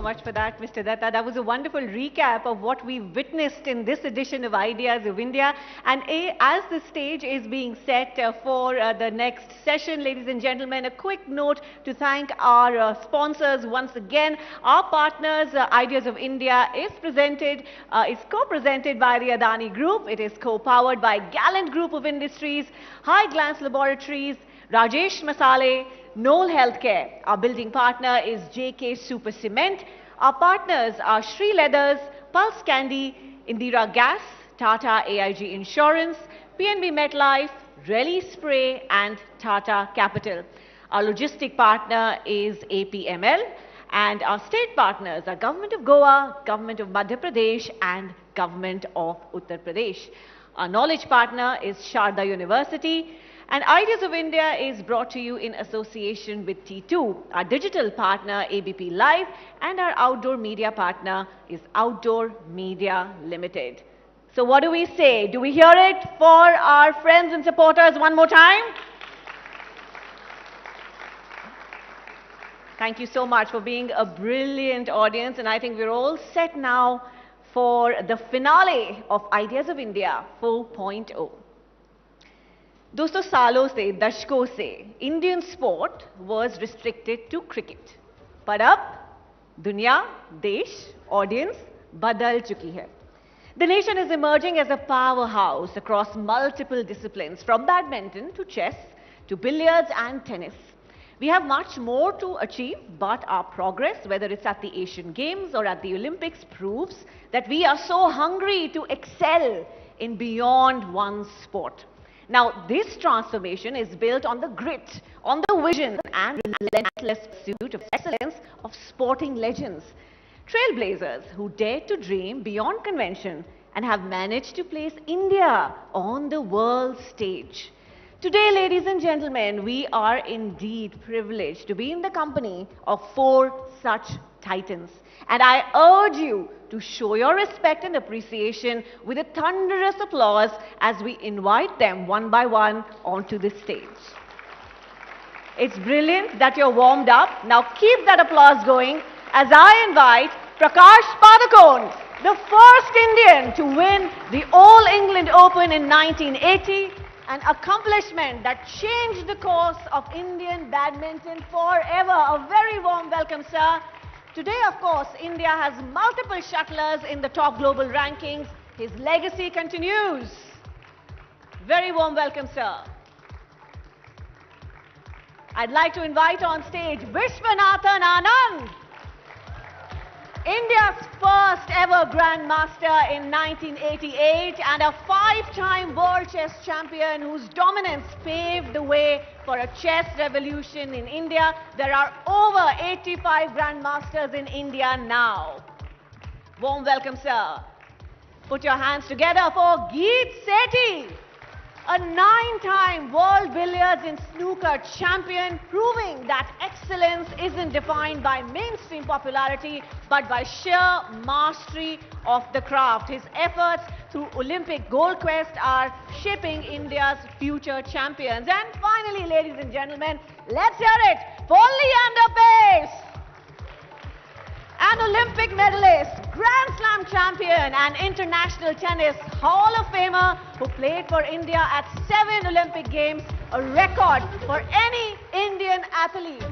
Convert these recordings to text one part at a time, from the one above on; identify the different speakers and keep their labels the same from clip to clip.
Speaker 1: much for that, Mr. Datta. That was a wonderful recap of what we witnessed in this edition of Ideas of India. And as the stage is being set for the next session, ladies and gentlemen, a quick note to thank our sponsors once again. Our partners, Ideas of India, is co-presented by the Adani Group. It is co-powered by Gallant Group of Industries, High Glance Laboratories, Rajesh Masale, Knoll Healthcare. Our building partner is JK Super Cement. Our partners are Sri Leathers, Pulse Candy, Indira Gas, Tata AIG Insurance, PNB MetLife, Relly Spray and Tata Capital. Our logistic partner is APML, and our state partners are Government of Goa, Government of Madhya Pradesh and Government of Uttar Pradesh. Our knowledge partner is Sharda University. And Ideas of India is brought to you in association with T2, our digital partner ABP Live, and our outdoor media partner is Outdoor Media Limited. So what do we say? Do we hear it for our friends and supporters one more time? Thank you so much for being a brilliant audience, and I think we're all set now for the finale of Ideas of India 4.0. दोस्तों सालों से दशकों से Indian sport was restricted to cricket, पर अब दुनिया, देश, audience बदल चुकी है. The nation is emerging as a powerhouse across multiple disciplines, from badminton to chess to billiards and tennis. We have much more to achieve, but our progress, whether it's at the Asian Games or at the Olympics, proves that we are so hungry to excel in beyond one sport. Now, this transformation is built on the grit, on the vision and relentless pursuit of excellence of sporting legends. Trailblazers who dared to dream beyond convention and have managed to place India on the world stage. Today, ladies and gentlemen, we are indeed privileged to be in the company of 4 such titans. And I urge you to show your respect and appreciation with a thunderous applause as we invite them one by one onto the stage. It's brilliant that you're warmed up. Now keep that applause going as I invite Prakash Padukone, the first Indian to win the All England Open in 1980, an accomplishment that changed the course of Indian badminton forever. A very warm welcome, sir. Today, of course, India has multiple shuttlers in the top global rankings. His legacy continues. Very warm welcome, sir. I'd like to invite on stage Vishwanathan Anand, India's first ever Grandmaster in 1988 and a 5-time World Chess Champion whose dominance paved the way for a chess revolution in India. There are over 85 Grandmasters in India now. Warm welcome, sir. Put your hands together for Geet Sethi, a 9-time World Billiards and Snooker champion, proving that excellence isn't defined by mainstream popularity, but by sheer mastery of the craft. His efforts through Olympic Gold Quest are shaping India's future champions. And finally, ladies and gentlemen, let's hear it for Leander Pace, an Olympic medalist, Grand Slam champion and International Tennis Hall of Famer who played for India at 7 Olympic Games, a record for any Indian athlete.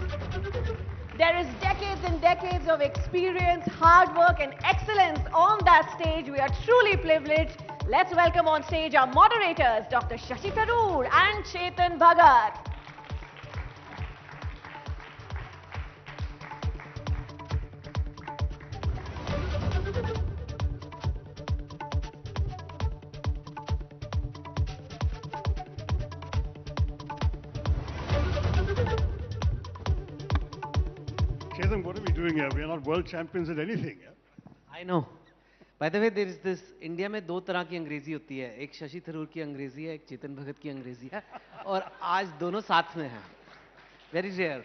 Speaker 1: There is decades and decades of experience, hard work and excellence on that stage. We are truly privileged. Let's welcome on stage our moderators, Dr. Shashi Tharoor and Chetan Bhagat.
Speaker 2: Chetan, what are we doing here? We are not world champions at anything. Yeah?
Speaker 3: I know. By the way, there is this, India में 2 तरह की अंग्रेजी होती है. एक शशि थरूर की अंग्रेजी है, एक चेतन भगत की अंग्रेजी है. और आज दोनों साथ में हैं. Very rare.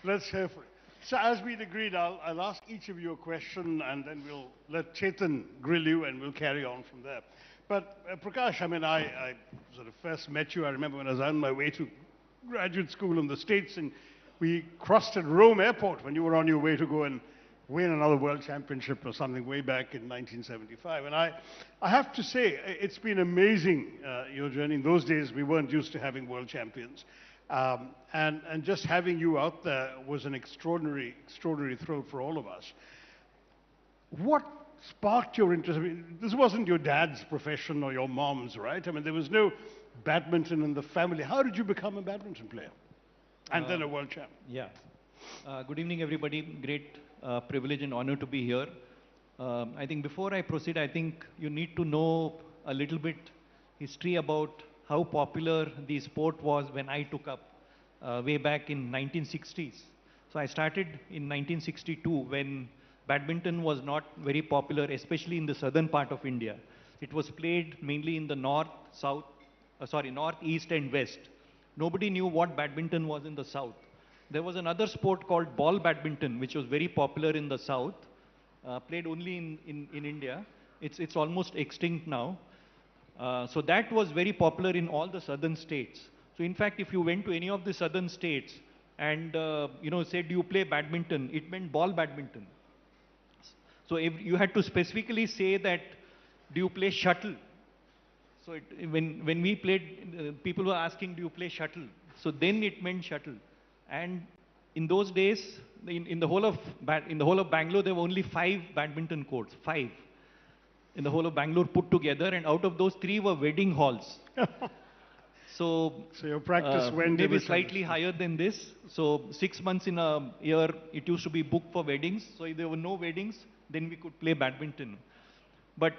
Speaker 2: Let's hear for it. So as we'd agreed, I'll ask each of you a question and then we'll let Chetan grill you and we'll carry on from there. But Prakash, I mean, I sort of first met you, I remember when I was on my way to graduate school in the States, and we crossed at Rome airport when you were on your way to go and win another world championship or something way back in 1975. And I have to say, it's been amazing, your journey. In those days, we weren't used to having world champions. And just having you out there was an extraordinary thrill for all of us. What sparked your interest? I mean, this wasn't your dad's profession or your mom's, right? I mean, there was no badminton in the family. How did you become a badminton player? And then a world champ?
Speaker 4: Yeah. Good evening, everybody. Great privilege and honor to be here. I think before I proceed, I think you need to know a little bit history about how popular the sport was when I took up way back in 1960s. So I started in 1962 when badminton was not very popular, especially in the southern part of India. It was played mainly in the north, east and west. Nobody knew what badminton was in the south. There was another sport called ball badminton, which was very popular in the south, played only in India. It's almost extinct now. So that was very popular in all the southern states. So in fact, if you went to any of the southern states and said, do you play badminton? It meant ball badminton. So if you had to specifically say that, do you play shuttle? So when we played, people were asking, do you play shuttle? So then it meant shuttle. And in those days, in the whole of Bangalore, there were only 5 badminton courts, 5 in the whole of Bangalore put together, and out of those 3 were wedding halls. So
Speaker 2: your practice went
Speaker 4: maybe slightly higher than this. So 6 months in a year, it used to be booked for weddings. So if there were no weddings, then we could play badminton. But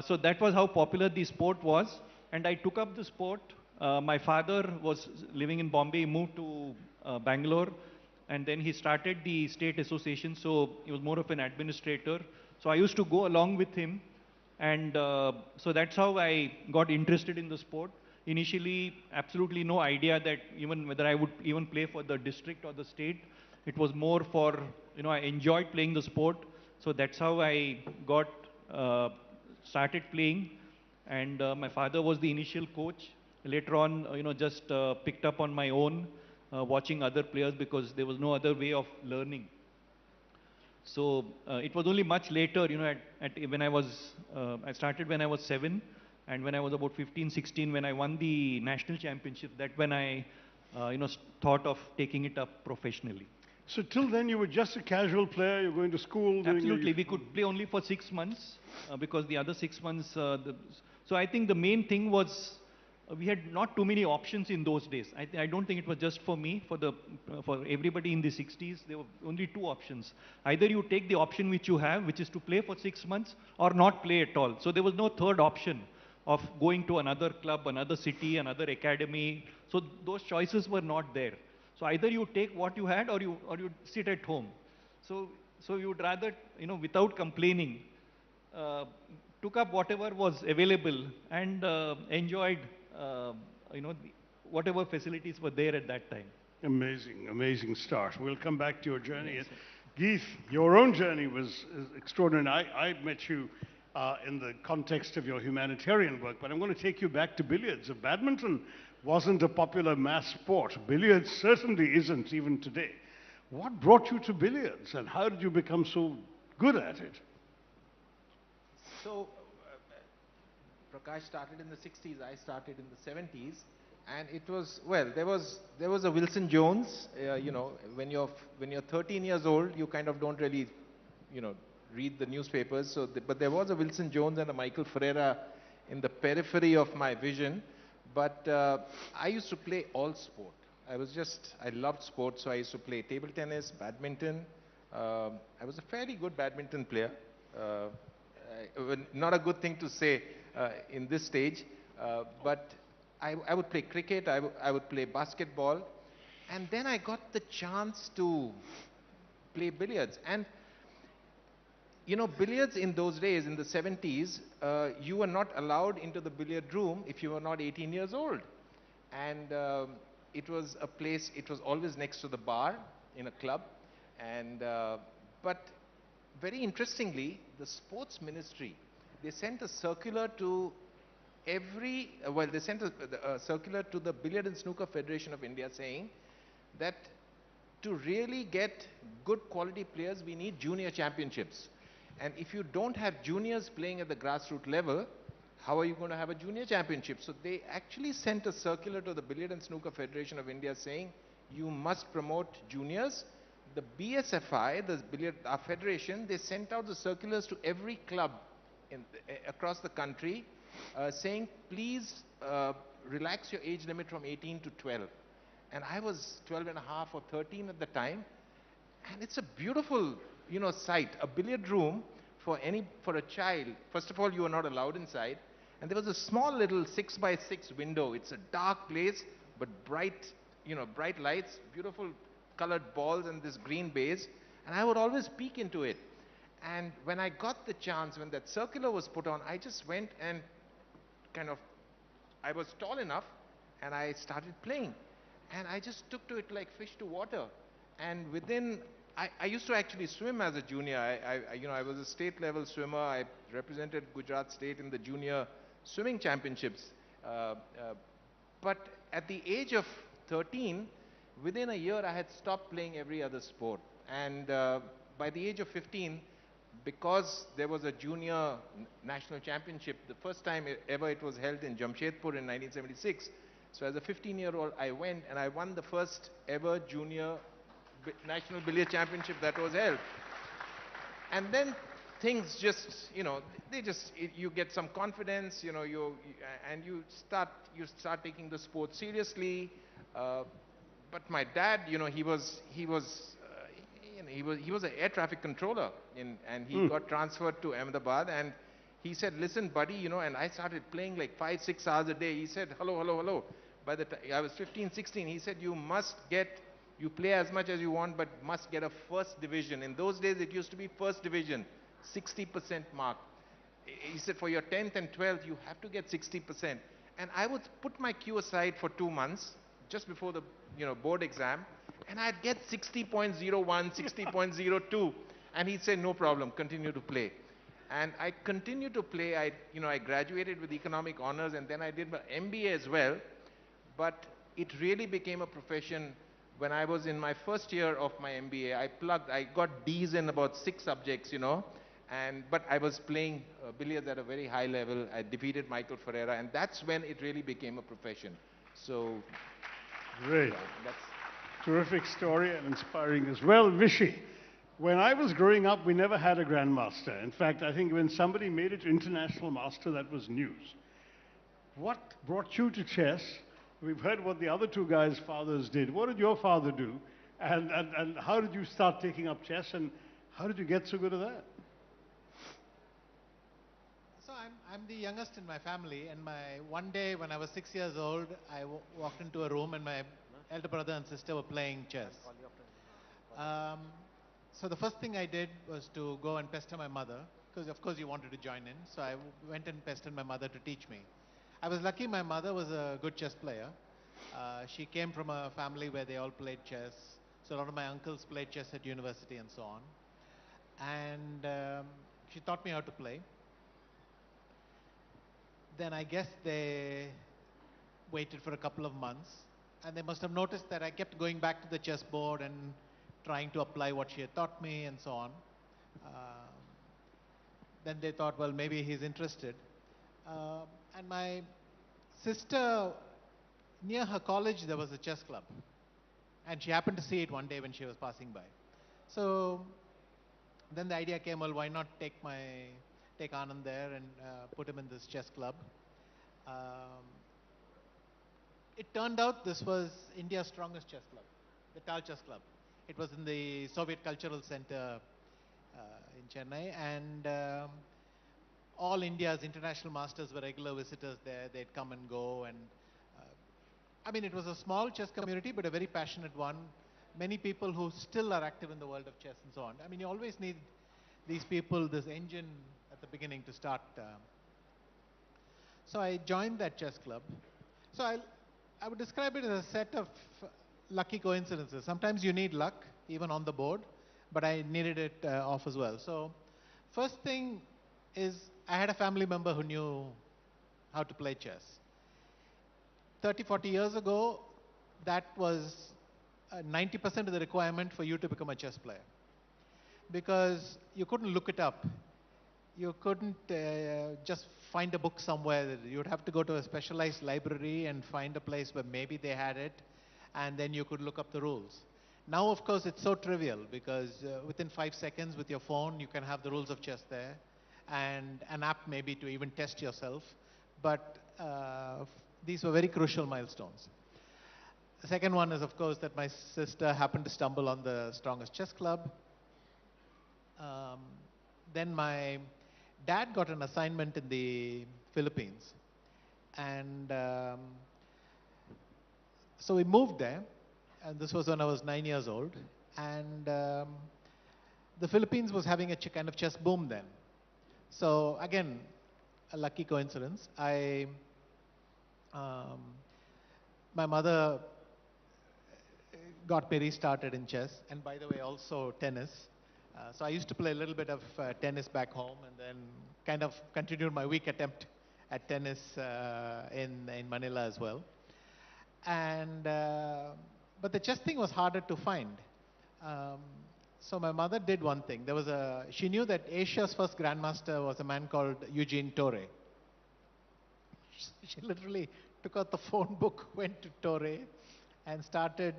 Speaker 4: so that was how popular the sport was. And I took up the sport. My father was living in Bombay. He moved to Bangalore. And then he started the state association. So he was more of an administrator. So I used to go along with him. And so that's how I got interested in the sport. Initially, absolutely no idea that even whether I would even play for the district or the state. It was more for, I enjoyed playing the sport. So that's how I got started playing. And my father was the initial coach. Later on, just picked up on my own, watching other players because there was no other way of learning. So it was only much later, when I started when I was 7, and when I was about 15, 16, when I won the national championship, that when I, thought of taking it up professionally.
Speaker 2: So till then you were just a casual player, you were going to school?
Speaker 4: Absolutely, we could play only for 6 months because the other 6 months, so I think the main thing was we had not too many options in those days. I don't think it was just for me, for everybody in the 60s, there were only 2 options. Either you take the option which you have, which is to play for 6 months, or not play at all. So there was no third option of going to another club, another city, another academy. So those choices were not there. So either you take what you had or you sit at home. So you would rather, without complaining, took up whatever was available and enjoyed, whatever facilities were there at that time.
Speaker 2: Amazing start. We'll come back to your journey. Yes. Geeth, your own journey was extraordinary. I met you in the context of your humanitarian work, but I'm going to take you back to billiards. Badminton wasn't a popular mass sport. Billiards certainly isn't even today. What brought you to billiards and how did you become so good at it?
Speaker 5: So, Prakash started in the 60s, I started in the 70s, and it was, well, there was a Wilson Jones, when you're 13 years old, you kind of don't really, read the newspapers, but there was a Wilson Jones and a Michael Ferreira in the periphery of my vision. But I used to play all sport. I loved sports, so I used to play table tennis, badminton. I was a fairly good badminton player. Not a good thing to say in this stage, but I would play cricket, I would play basketball, and then I got the chance to play billiards. And billiards in those days, in the 70s, you were not allowed into the billiard room if you were not 18 years old. And it was a place, it was always next to the bar in a club. And, but very interestingly, the sports ministry, they sent a circular to they sent a circular to the Billiard and Snooker Federation of India saying that to really get good quality players, we need junior championships. And if you don't have juniors playing at the grassroots level, how are you going to have a junior championship? So they actually sent a circular to the Billiard and Snooker Federation of India saying, you must promote juniors. The BSFI, the Billiard, our federation, they sent out the circulars to every club across the country saying, please relax your age limit from 18 to 12. And I was 12 and a half or 13 at the time. And it's a beautiful, sight. A billiard room for a child. First of all, you are not allowed inside. And there was a small little 6x6 window. It's a dark place, but bright lights, beautiful colored balls and this green base. And I would always peek into it. And when I got the chance, when that circular was put on, I just went and I was tall enough and I started playing. And I just took to it like fish to water. And I used to actually swim as a junior. I was a state level swimmer. I represented Gujarat state in the junior swimming championships. But at the age of 13, within a year, I had stopped playing every other sport. And by the age of 15, because there was a junior national championship, the first time ever it was held in Jamshedpur in 1976. So as a 15-year-old, I went and I won the first ever junior national billiard championship that was held. And then things just, you get some confidence, and you start taking the sport seriously. But my dad, he was an air traffic controller, and he got transferred to Ahmedabad, and he said, listen, buddy, and I started playing like 5-6 hours a day. He said, hello. By the time I was 15, 16, he said, you play as much as you want, but must get a first division. In those days, it used to be first division, 60% mark. He said, for your 10th and 12th, you have to get 60%. And I would put my cue aside for 2 months, just before the board exam, and I'd get 60.01, 60.02. And he'd say, no problem, continue to play. And I continued to play. I graduated with economic honors, and then I did my MBA as well. But it really became a profession when I was in my first year of my MBA. I got D's in about 6 subjects, but I was playing billiards at a very high level. I defeated Michael Ferreira, and that's when it really became a profession. So,
Speaker 2: great.
Speaker 5: Yeah, that's
Speaker 2: Terrific story and inspiring as well. Vishy, when I was growing up, we never had a grandmaster. In fact, I think when somebody made it to international master, that was news. What brought you to chess? We've heard what the other 2 guys' fathers did. What did your father do? And how did you start taking up chess? And how did you get so good at that?
Speaker 6: So I'm the youngest in my family. And one day when I was 6 years old, I walked into a room and my elder brother and sister were playing chess. So the first thing I did was to go and pester my mother, because of course you wanted to join in. So I went and pestered my mother to teach me. I was lucky my mother was a good chess player. She came from a family where they all played chess. So a lot of my uncles played chess at university and so on. And she taught me how to play. Then I guess they waited for a couple of months. And they must have noticed that I kept going back to the chessboard and trying to apply what she had taught me and so on. Then they thought, well, maybe he's interested. And my sister, near her college, there was a chess club. And she happened to see it one day when she was passing by. So then the idea came, well, why not take Anand there and put him in this chess club. It turned out this was India's strongest chess club, the Tal Chess Club. It was in the Soviet Cultural Center in Chennai, and all India's international masters were regular visitors there. They'd come and go, and it was a small chess community, but a very passionate one. Many people who still are active in the world of chess and so on. You always need these people, this engine at the beginning to start. So I joined that chess club. So I would describe it as a set of lucky coincidences. Sometimes you need luck, even on the board, but I needed it off as well. So first thing is I had a family member who knew how to play chess. 30, 40 years ago, that was 90% of the requirement for you to become a chess player. Because you couldn't look it up. You couldn't just find a book somewhere. You'd have to go to a specialized library and find a place where maybe they had it, and then you could look up the rules. Now, of course, it's so trivial because within 5 seconds with your phone, you can have the rules of chess there, and an app maybe to even test yourself. But these were very crucial milestones. The second one is, of course, that my sister happened to stumble on the strongest chess club. Then my dad got an assignment in the Philippines. And so we moved there. And this was when I was 9 years old. And the Philippines was having a kind of chess boom then. So again, a lucky coincidence. My mother got me restarted in chess, and by the way, also tennis. So I used to play a little bit of tennis back home, and then kind of continued my weak attempt at tennis in Manila as well. And but the chess thing was harder to find. So my mother did one thing. She knew that Asia's first grandmaster was a man called Eugene Torre. She literally took out the phone book, went to Torre, and started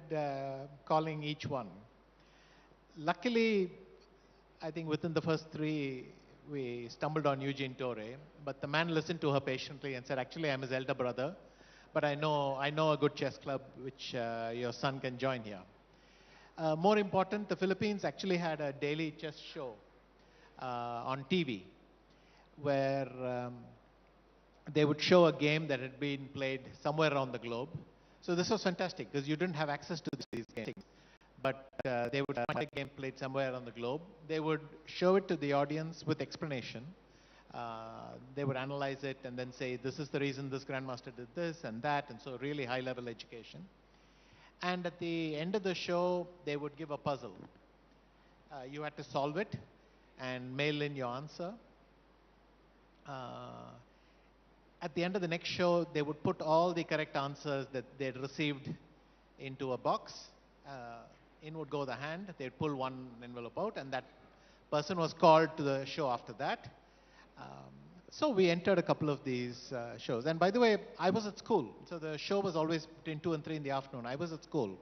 Speaker 6: calling each one. Luckily, I think within the first 3, we stumbled on Eugene Torre, but the man listened to her patiently and said, actually, I'm his elder brother, but I know a good chess club which your son can join here. More important, the Philippines actually had a daily chess show on TV where they would show a game that had been played somewhere around the globe. So this was fantastic because you didn't have access to these games. But they would find a game played somewhere around the globe. They would show it to the audience with explanation. They would analyze it and then say, this is the reason this grandmaster did this and that, and so really high-level education. And at the end of the show, they would give a puzzle. You had to solve it and mail in your answer. At the end of the next show, they would put all the correct answers that they'd received into a box. In would go the hand, they'd pull one envelope out, and that person was called to the show after that. So we entered a couple of these shows. And by the way, I was at school. So the show was always between 2 and 3 in the afternoon. I was at school.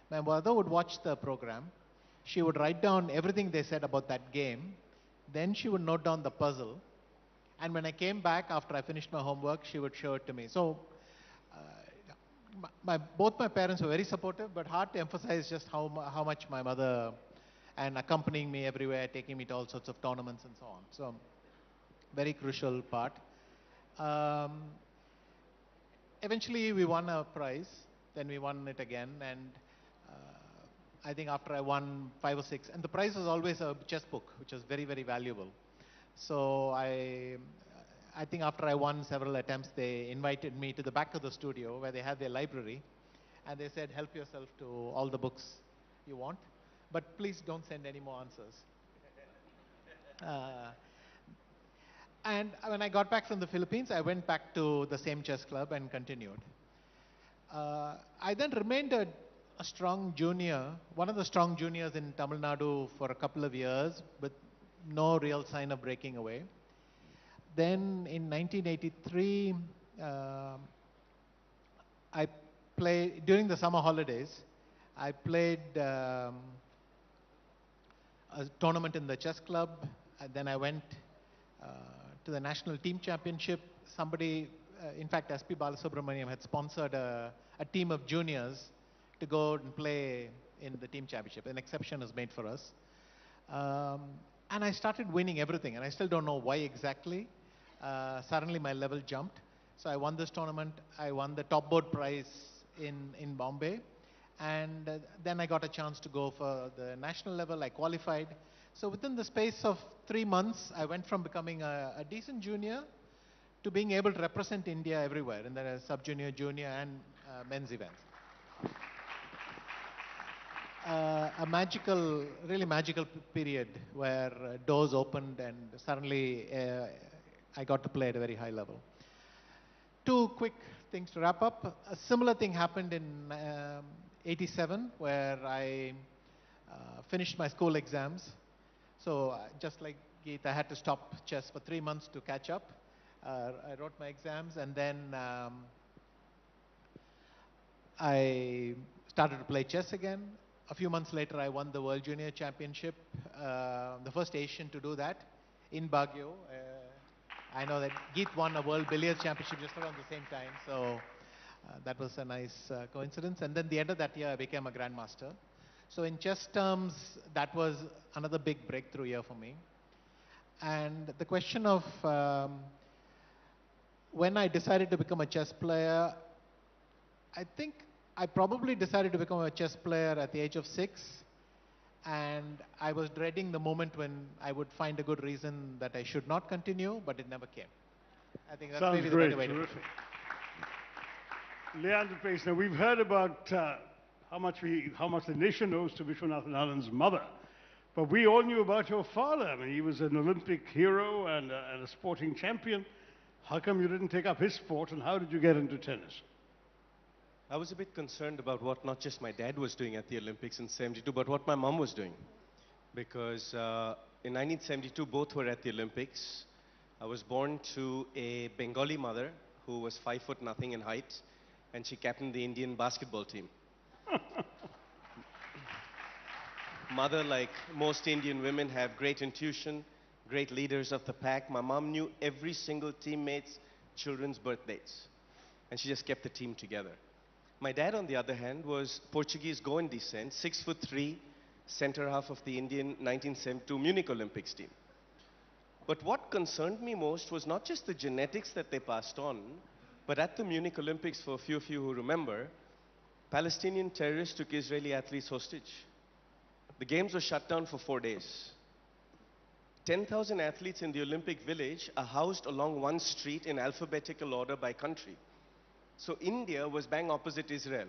Speaker 6: My mother would watch the program. She would write down everything they said about that game. Then she would note down the puzzle. And when I came back after I finished my homework, she would show it to me. So both my parents were very supportive, but hard to emphasize just how much my mother, and accompanying me everywhere, taking me to all sorts of tournaments and so on. So very crucial part. Eventually we won a prize, then we won it again, and I think after I won 5 or 6, and the prize was always a chess book, which was very, very valuable. So I think after I won several attempts, they invited me to the back of the studio where they had their library, and they said, help yourself to all the books you want, but please don't send any more answers. And when I got back from the Philippines, I went back to the same chess club and continued. I then remained a strong junior, one of the strong juniors in Tamil Nadu for a couple of years, with no real sign of breaking away. Then in 1983, I played, during the summer holidays, I played a tournament in the chess club, and then I went to the national team championship. Somebody, in fact, SP Balasubramaniam had sponsored a team of juniors to go and play in the team championship. An exception is made for us. And I started winning everything, and I still don't know why exactly. Suddenly my level jumped. So I won this tournament. I won the top board prize in Bombay. And then I got a chance to go for the national level. I qualified. So within the space of 3 months, I went from becoming a decent junior to being able to represent India everywhere in the sub-junior, junior, and men's events. A magical, really magical period where doors opened and suddenly I got to play at a very high level. 2 quick things to wrap up. A similar thing happened 87, where I finished my school exams. So just like Geet, I had to stop chess for 3 months to catch up. I wrote my exams, and then I started to play chess again. A few months later, I won the World Junior Championship, the first Asian to do that in Baguio. I know that Geet won a World Billiards Championship just around the same time, so that was a nice coincidence. And then the end of that year, I became a Grandmaster. So in chess terms, that was another big breakthrough year for me. And the question of when I decided to become a chess player, I think I probably decided to become a chess player at the age of 6. And I was dreading the moment when I would find a good reason that I should not continue, but it never came. I think that's
Speaker 2: Sounds
Speaker 6: maybe the
Speaker 2: great,
Speaker 6: better way to put it.
Speaker 2: terrific. Leander Pace, now we've heard about how much the nation owes to Vishwanathan Anand's mother. But we all knew about your father. I mean, he was an Olympic hero and a sporting champion. How come you didn't take up his sport, and how did you get into tennis?
Speaker 7: I was a bit concerned about what not just my dad was doing at the Olympics in '72, but what my mom was doing. Because in 1972, both were at the Olympics. I was born to a Bengali mother who was 5 foot nothing in height, and she captained the Indian basketball team. Mother, like most Indian women, have great intuition, great leaders of the pack. My mom knew every single teammate's children's birthdays, and she just kept the team together. My dad, on the other hand, was Portuguese Goan descent, 6'3", center half of the Indian 1972 Munich Olympics team. But what concerned me most was not just the genetics that they passed on, but at the Munich Olympics, for a few of you who remember, Palestinian terrorists took Israeli athletes hostage. The games were shut down for 4 days. 10,000 athletes in the Olympic Village are housed along one street in alphabetical order by country. So India was bang opposite Israel.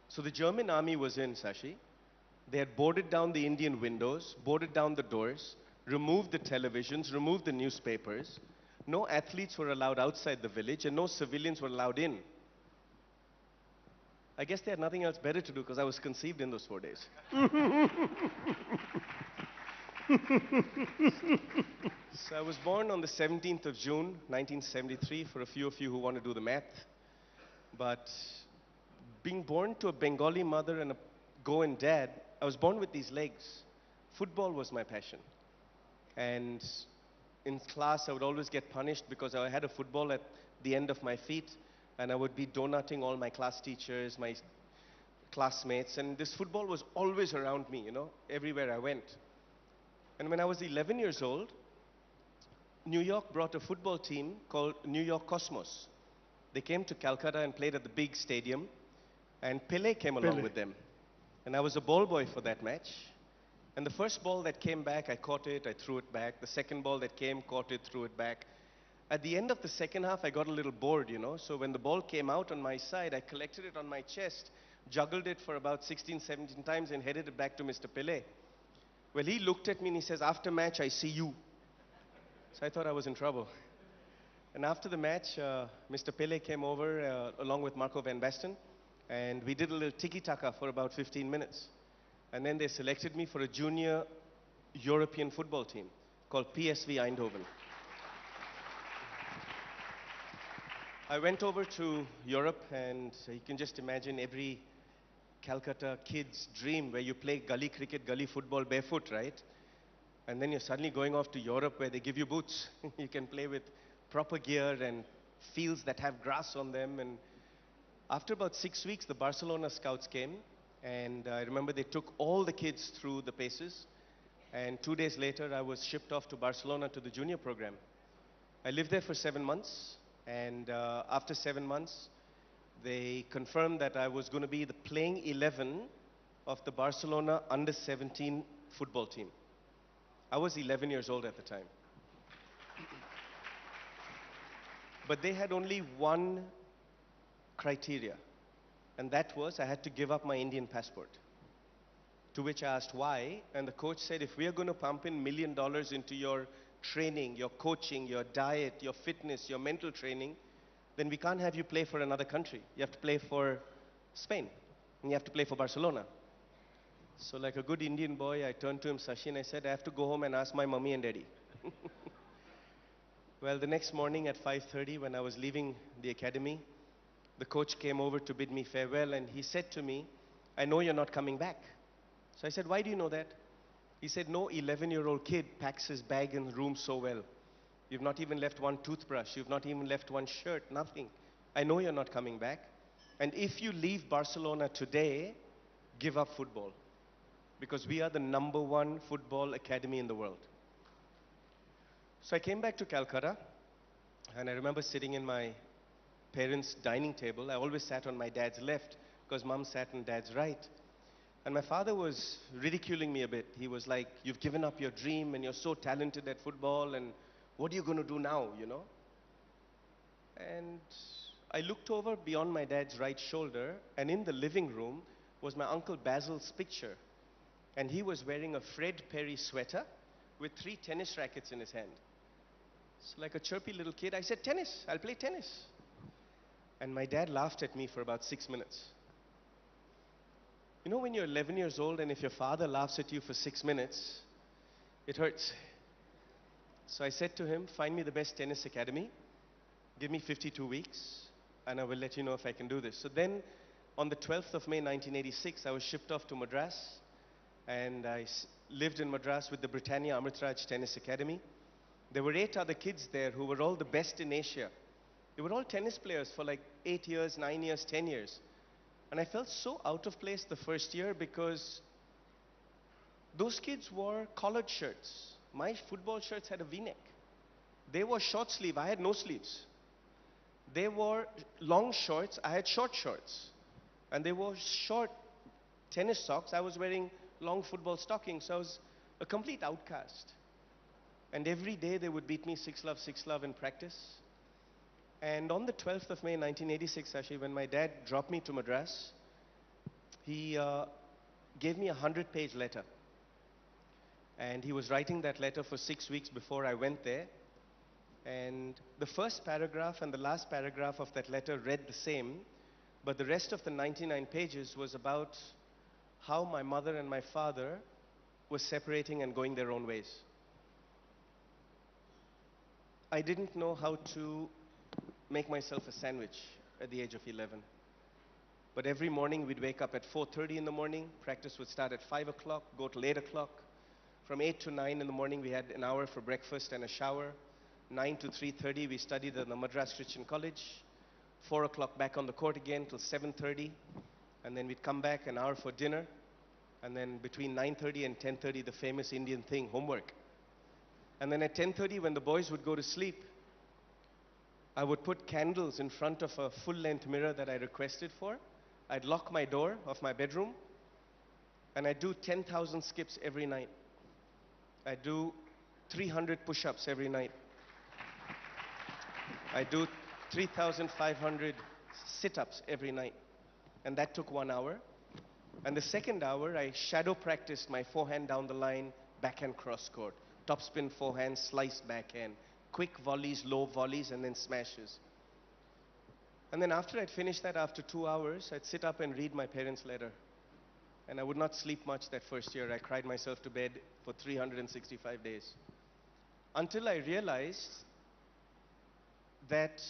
Speaker 7: So the German army was in, Sashi. They had boarded down the Indian windows, boarded down the doors, removed the televisions, removed the newspapers. No athletes were allowed outside the village, and no civilians were allowed in. I guess they had nothing else better to do because I was conceived in those 4 days. So I was born on the 17th of June, 1973, for a few of you who want to do the math. But being born to a Bengali mother and a Goan dad, I was born with these legs. Football was my passion. And in class, I would always get punished because I had a football at the end of my feet, and I would be donutting all my class teachers, my classmates, and this football was always around me, you know, everywhere I went. And when I was 11 years old, New York brought a football team called New York Cosmos. They came to Calcutta and played at the big stadium, and Pele came along with them. And I was a ball boy for that match. And the first ball that came back, I caught it, I threw it back. The second ball that came, caught it, threw it back. At the end of the second half, I got a little bored, you know. So when the ball came out on my side, I collected it on my chest, juggled it for about 16, 17 times, and headed it back to Mr. Pele. Well, he looked at me and he says, "After match, I see you." So I thought I was in trouble. And after the match, Mr. Pele came over along with Marco van Basten, and we did a little tiki-taka for about 15 minutes. And then they selected me for a junior European football team called PSV Eindhoven. I went over to Europe, and you can just imagine every Calcutta kid's dream where you play gully cricket, gully football barefoot, right? And then you're suddenly going off to Europe where they give you boots. You can play with proper gear and fields that have grass on them. And after about 6 weeks, the Barcelona scouts came, and I remember they took all the kids through the paces. And 2 days later, I was shipped off to Barcelona to the junior program. I lived there for 7 months, and after 7 months, they confirmed that I was going to be the playing 11 of the Barcelona under-17 football team. I was 11 years old at the time. But they had only one criteria, and that was I had to give up my Indian passport. To which I asked why, and the coach said, if we are going to pump in $1 million into your training, your coaching, your diet, your fitness, your mental training, then we can't have you play for another country. You have to play for Spain. and you have to play for Barcelona. So like a good Indian boy, I turned to him, Sashi, and I said, I have to go home and ask my mummy and daddy. Well, the next morning at 5:30, when I was leaving the academy, the coach came over to bid me farewell, and he said to me, I know you're not coming back. So I said, why do you know that? He said, no 11-year-old kid packs his bag in the room so well. You've not even left one toothbrush. You've not even left one shirt, nothing. I know you're not coming back. And if you leave Barcelona today, give up football. Because we are the #1 football academy in the world. So I came back to Calcutta, and I remember sitting in my parents' dining table. I always sat on my dad's left, because mom sat on dad's right. And my father was ridiculing me a bit. He was like, you've given up your dream, and you're so talented at football, and what are you going to do now, you know? And I looked over beyond my dad's right shoulder, and in the living room was my Uncle Basil's picture. And he was wearing a Fred Perry sweater with 3 tennis rackets in his hand. So like a chirpy little kid, I said, tennis, I'll play tennis. And my dad laughed at me for about 6 minutes. You know when you're 11 years old and if your father laughs at you for 6 minutes, it hurts. So I said to him, find me the best tennis academy, give me 52 weeks, and I will let you know if I can do this. So then, on the 12th of May 1986, I was shipped off to Madras, and I lived in Madras with the Britannia Amritraj Tennis Academy. There were 8 other kids there who were all the best in Asia. They were all tennis players for like 8 years, 9 years, 10 years. And I felt so out of place the first year because those kids wore collared shirts. My football shirts had a V-neck. They wore short sleeve, I had no sleeves. They wore long shorts, I had short shorts. And they wore short tennis socks, I was wearing long football stockings. So I was a complete outcast. And every day they would beat me 6-love in practice. And on the 12th of May 1986, actually, when my dad dropped me to Madras, he gave me a 100-page letter. And he was writing that letter for 6 weeks before I went there. And the first paragraph and the last paragraph of that letter read the same, but the rest of the 99 pages was about how my mother and my father were separating and going their own ways. I didn't know how to make myself a sandwich at the age of 11. But every morning we'd wake up at 4:30 in the morning, practice would start at 5 o'clock, go till 8 o'clock. From 8 to 9 in the morning we had an hour for breakfast and a shower. 9 to 3:30 we studied at the Madras Christian College. 4 o'clock back on the court again till 7:30. And then we'd come back an hour for dinner. And then between 9:30 and 10:30 the famous Indian thing, homework. And then at 10:30 when the boys would go to sleep, I would put candles in front of a full-length mirror that I requested for. I'd lock my door of my bedroom, and I'd do 10,000 skips every night. I'd do 300 push-ups every night. I'd do 3,500 sit-ups every night. And that took 1 hour. And the second hour, I shadow practiced my forehand down the line, backhand cross court, topspin forehand, slice backhand, quick volleys, low volleys, and then smashes. And then after I'd finished that, after 2 hours, I'd sit up and read my parents' letter. And I would not sleep much that first year. I cried myself to bed for 365 days. Until I realized that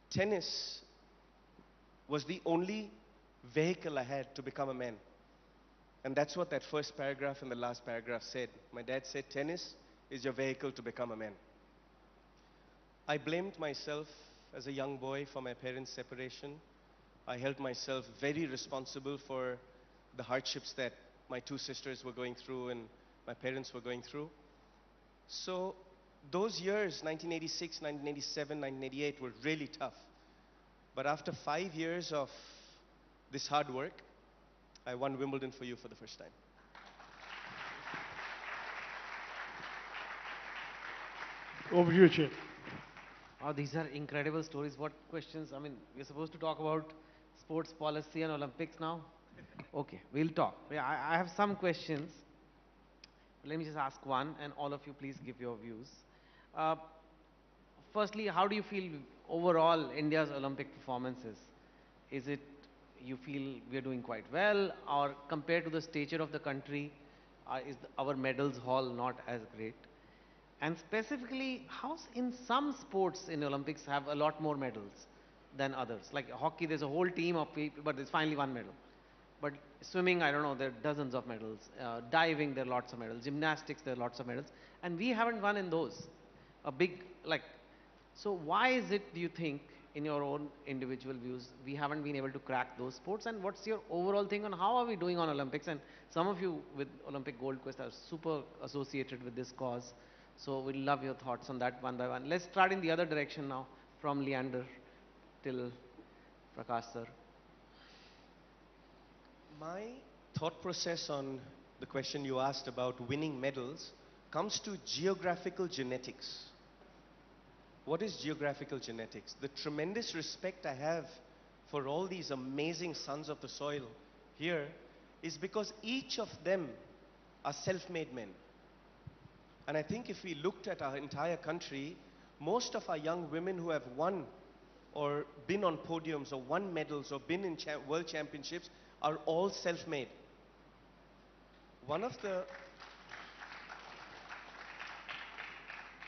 Speaker 7: tennis was the only vehicle I had to become a man. And that's what that first paragraph and the last paragraph said. My dad said, tennis is your vehicle to become a man. I blamed myself as a young boy for my parents' separation. I held myself very responsible for the hardships that my 2 sisters were going through and my parents were going through. So those years, 1986, 1987, 1988, were really tough. But after 5 years of this hard work, I won Wimbledon for you for the first time.
Speaker 2: Over to you, Chet.
Speaker 3: Oh, these are incredible stories. What questions? I mean, we're supposed to talk about sports policy and Olympics now. Okay, we'll talk. Yeah, I have some questions. Let me just ask one, and all of you please give your views. Firstly, how do you feel overall India's Olympic performances? Is it you feel we are doing quite well, or compared to the stature of the country, our medals haul not as great? And specifically, how in some sports in Olympics have a lot more medals than others? Like hockey, there's a whole team of people, but there's finally one medal. But swimming, I don't know, there are dozens of medals. Diving, there are lots of medals. Gymnastics, there are lots of medals. And we haven't won in those. A big, like, so why is it, do you think, in your own individual views, we haven't been able to crack those sports? And what's your overall thing on how are we doing on Olympics? And some of you with Olympic Gold Quest are super associated with this cause. So we'd love your thoughts on that one by one. Let's start in the other direction now, from Leander till Prakash sir.
Speaker 7: My thought process on the question you asked about winning medals comes to geographical genetics. What is geographical genetics? The tremendous respect I have for all these amazing sons of the soil here is because each of them are self-made men. And I think if we looked at our entire country, most of our young women who have won or been on podiums or won medals or been in world championships are all self-made.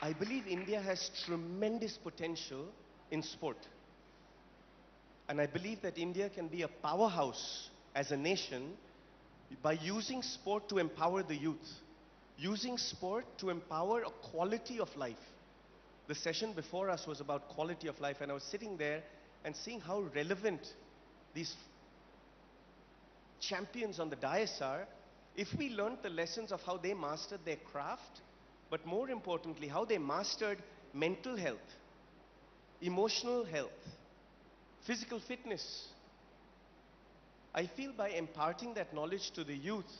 Speaker 7: I believe India has tremendous potential in sport. And I believe that India can be a powerhouse as a nation by using sport to empower the youth, using sport to empower a quality of life. The session before us was about quality of life, and I was sitting there and seeing how relevant these champions on the dais are. If we learned the lessons of how they mastered their craft, but more importantly, how they mastered mental health, emotional health, physical fitness, I feel by imparting that knowledge to the youth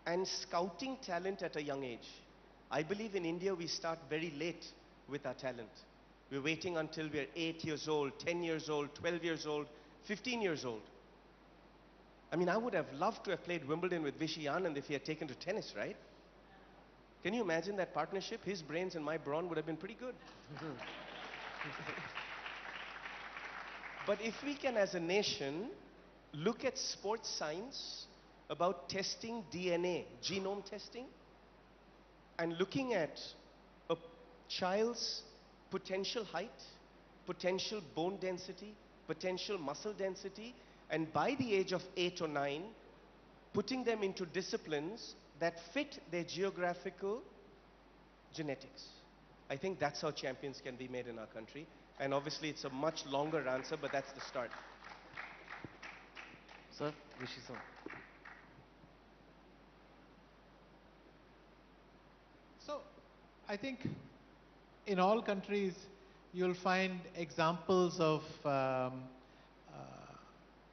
Speaker 7: and scouting talent at a young age, I believe in India we start very late with our talent. We're waiting until we're 8 years old, 10 years old, 12 years old, 15 years old. I mean, I would have loved to have played Wimbledon with Vishy Anand if he had taken to tennis, right? Can you imagine that partnership? His brains and my brawn would have been pretty good. But if we can, as a nation, look at sports science about testing DNA, genome testing, and looking at a child's potential height, potential bone density, potential muscle density, and by the age of 8 or 9, putting them into disciplines that fit their geographical genetics. I think that's how champions can be made in our country. And obviously it's a much longer answer, but that's the start.
Speaker 3: Sir, Rishi sir.
Speaker 6: So, I think in all countries you'll find examples of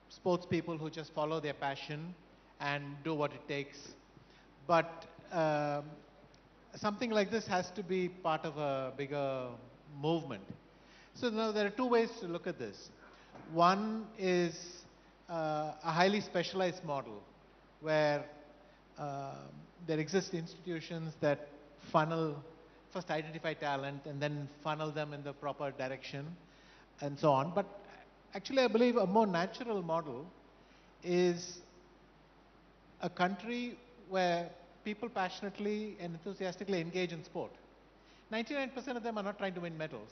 Speaker 6: sports people who just follow their passion and do what it takes. But something like this has to be part of a bigger movement. So now there are two ways to look at this. One is a highly specialized model where there exist institutions that first identify talent and then funnel them in the proper direction and so on. But actually I believe a more natural model is a country where people passionately and enthusiastically engage in sport. 99% of them are not trying to win medals.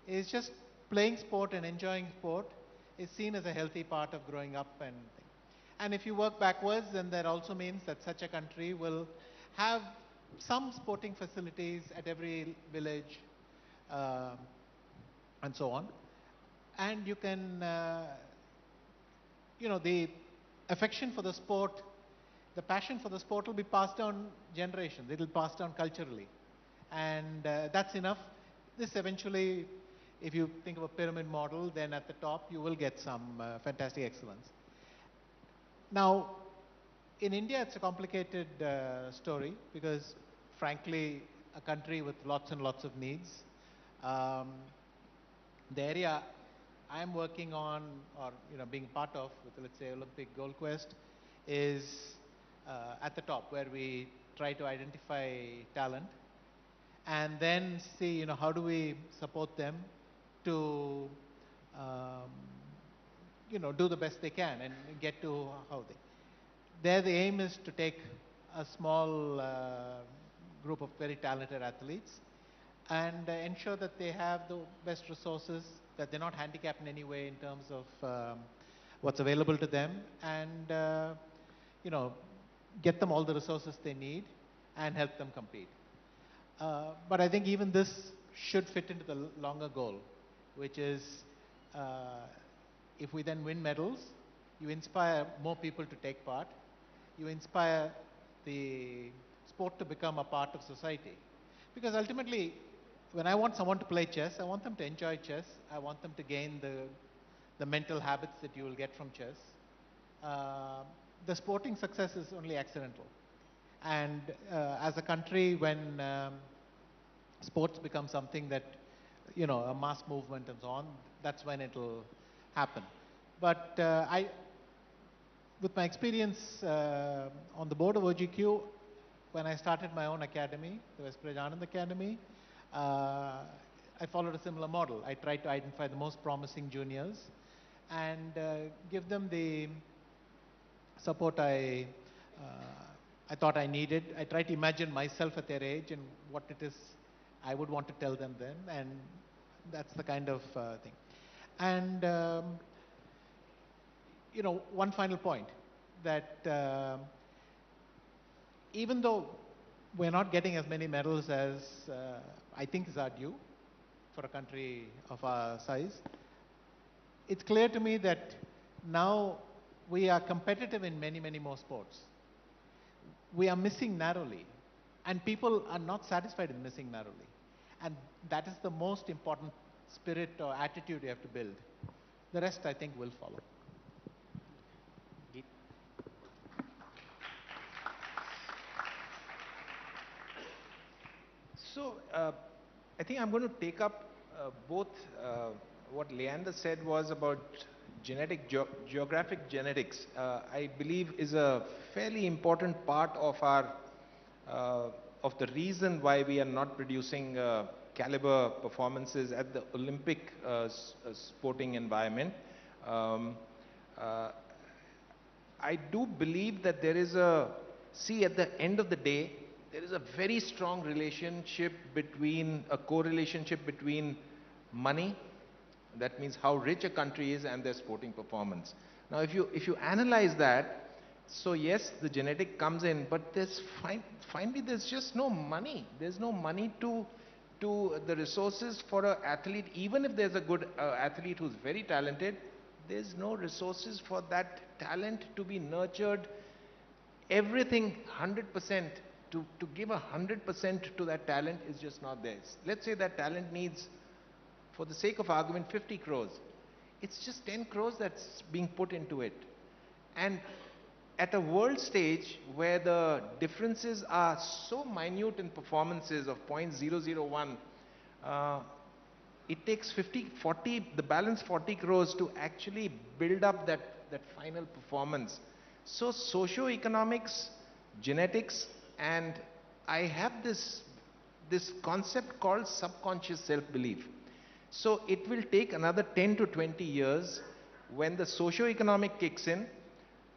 Speaker 6: It's just playing sport and enjoying sport is seen as a healthy part of growing up. And if you work backwards, then that also means that such a country will have some sporting facilities at every village and so on. And you can, the affection for the sport, the passion for the sport will be passed down generations. It will pass down culturally. And that's enough. This eventually, if you think of a pyramid model, then at the top you will get some fantastic excellence. Now, in India it's a complicated story because frankly, a country with lots and lots of needs. The area I'm working on or being part of with, let's say, Olympic Gold Quest is at the top where we try to identify talent and then see how do we support them to do the best they can and get to how they. There, the aim is to take a small group of very talented athletes and ensure that they have the best resources, that they're not handicapped in any way in terms of what's available to them, and get them all the resources they need and help them compete. But I think even this should fit into the longer goal, which is if we then win medals, you inspire more people to take part, you inspire the sport to become a part of society. Because ultimately, when I want someone to play chess, I want them to enjoy chess, I want them to gain the mental habits that you will get from chess. The sporting success is only accidental. And as a country, when sports become something that, a mass movement and so on, that's when it'll happen. But with my experience on the board of OGQ, when I started my own academy, the West Prajanand Academy, I followed a similar model. I tried to identify the most promising juniors and give them the support I thought I needed. I tried to imagine myself at their age and what it is I would want to tell them then, and that's the kind of thing. And one final point, that even though we're not getting as many medals as I think is our due for a country of our size, it's clear to me that now we are competitive in many, many more sports. We are missing narrowly, and people are not satisfied in missing narrowly. And that is the most important spirit or attitude you have to build. The rest, I think, will follow.
Speaker 5: So, I think I'm going to take up both what Leander said was about geographic genetics. I believe is a fairly important part of our of the reason why we are not producing caliber performances at the Olympic sporting environment. I do believe that there is at the end of the day, there is a very strong relationship between, a correlationship between money, that means how rich a country is, and their sporting performance. Now, if you analyze that, so yes, the genetic comes in, but finally there's just no money. There's no money to the resources for an athlete. Even if there's a good athlete who's very talented, there's no resources for that talent to be nurtured. Everything 100%, to give 100% to that talent is just not there. Let's say that talent needs, for the sake of argument, 50 crores. It's just 10 crores that's being put into it. And at a world stage where the differences are so minute in performances of 0.001, it takes the balance 40 crores to actually build up that final performance. So socio-economics, genetics, and I have this concept called subconscious self-belief. So it will take another 10 to 20 years when the socio-economic kicks in.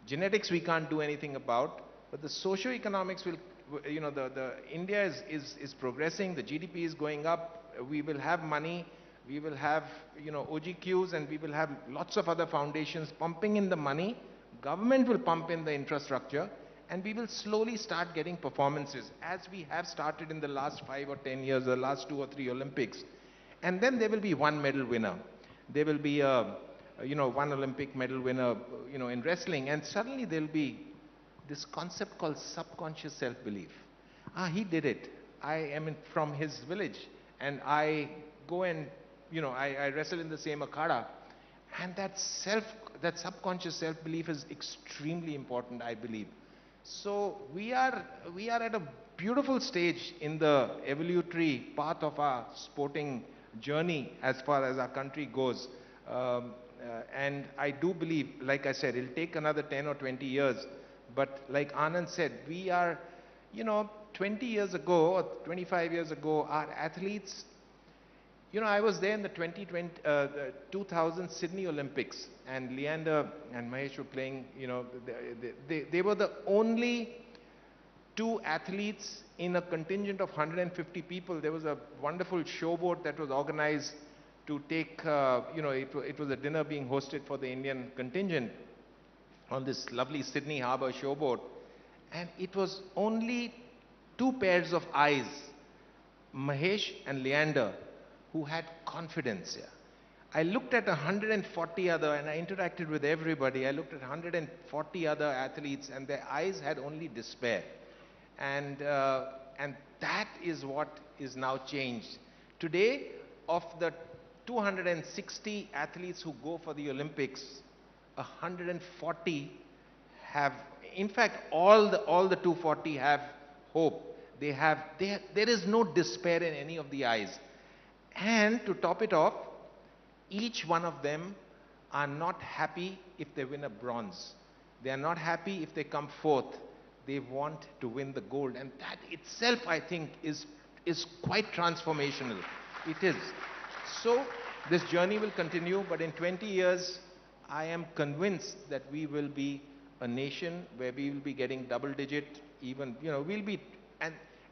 Speaker 5: Genetics we can't do anything about, but the socio-economics will, the India is progressing, the GDP is going up, we will have money, we will have, OGQs, and we will have lots of other foundations pumping in the money, government will pump in the infrastructure, and we will slowly start getting performances, as we have started in the last 5 or 10 years, the last 2 or 3 Olympics. And then there will be one medal winner. There will be one Olympic medal winner, in wrestling, and suddenly there will be this concept called subconscious self-belief. He did it. I am from his village, and I go and, I wrestle in the same akhada. And that subconscious self-belief is extremely important, I believe. So we are at a beautiful stage in the evolutionary path of our sporting journey as far as our country goes. And I do believe, like I said, it'll take another 10 or 20 years. But like Anand said, we are, 20 years ago or 25 years ago, our athletes, You know, I was there in the 2000 Sydney Olympics, and Leander and Mahesh were playing, you know, they were the only two athletes in a contingent of 150 people. There was a wonderful showboat that was organized to take, you know, it was a dinner being hosted for the Indian contingent on this lovely Sydney Harbour showboat. And it was only two pairs of eyes, Mahesh and Leander, who had confidence here. I looked at 140 other, and I interacted with everybody. I looked at 140 other athletes, and their eyes had only despair. And that is what is now changed. Today, of the 260 athletes who go for the Olympics, 140 have, in fact, all the 240 have hope. There is no despair in any of the eyes. And to top it off, each one of them are not happy if they win a bronze. They are not happy if they come fourth. They want to win the gold. And that itself, I think, is quite transformational. It is. So, this journey will continue, but in 20 years, I am convinced that we will be a nation where we will be getting double digit, even, you know, we'll be,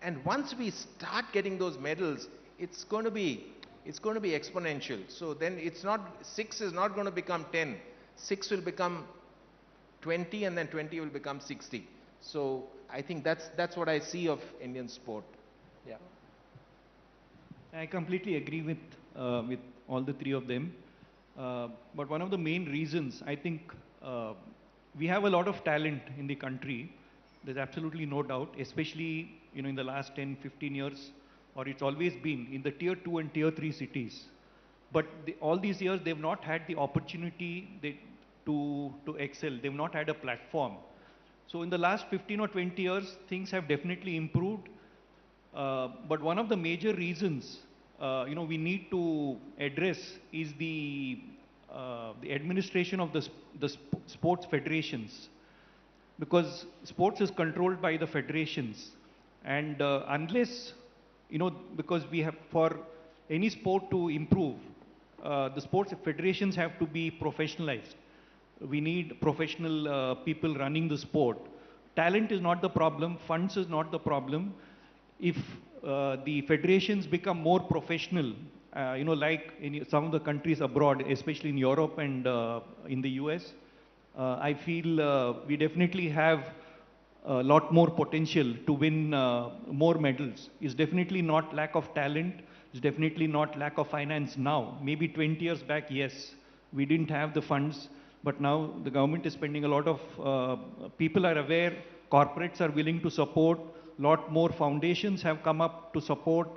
Speaker 5: and once we start getting those medals, it's going to be exponential. So then 6 is not going to become 10. 6 will become 20, and then 20 will become 60. So I think that's what I see of Indian sport. Yeah.
Speaker 4: I completely agree with all the three of them. But one of the main reasons, I think, we have a lot of talent in the country. There's absolutely no doubt, especially, you know, in the last 10, 15 years, or it's always been in the tier 2 and tier 3 cities. But all these years, they've not had the opportunity to excel. They've not had a platform. So in the last 15 or 20 years, things have definitely improved. But one of the major reasons, you know, we need to address is the administration of the sports federations. Because sports is controlled by the federations. And unless, you know, because we have, for any sport to improve, the sports federations have to be professionalized. We need professional people running the sport. Talent is not the problem, funds is not the problem. If the federations become more professional, you know, like in some of the countries abroad, especially in Europe and in the US, I feel we definitely have a lot more potential to win more medals. It's definitely not lack of talent. It's definitely not lack of finance now. Maybe 20 years back, yes, we didn't have the funds. But now the government is spending a lot of, people are aware, corporates are willing to support, lot more foundations have come up to support.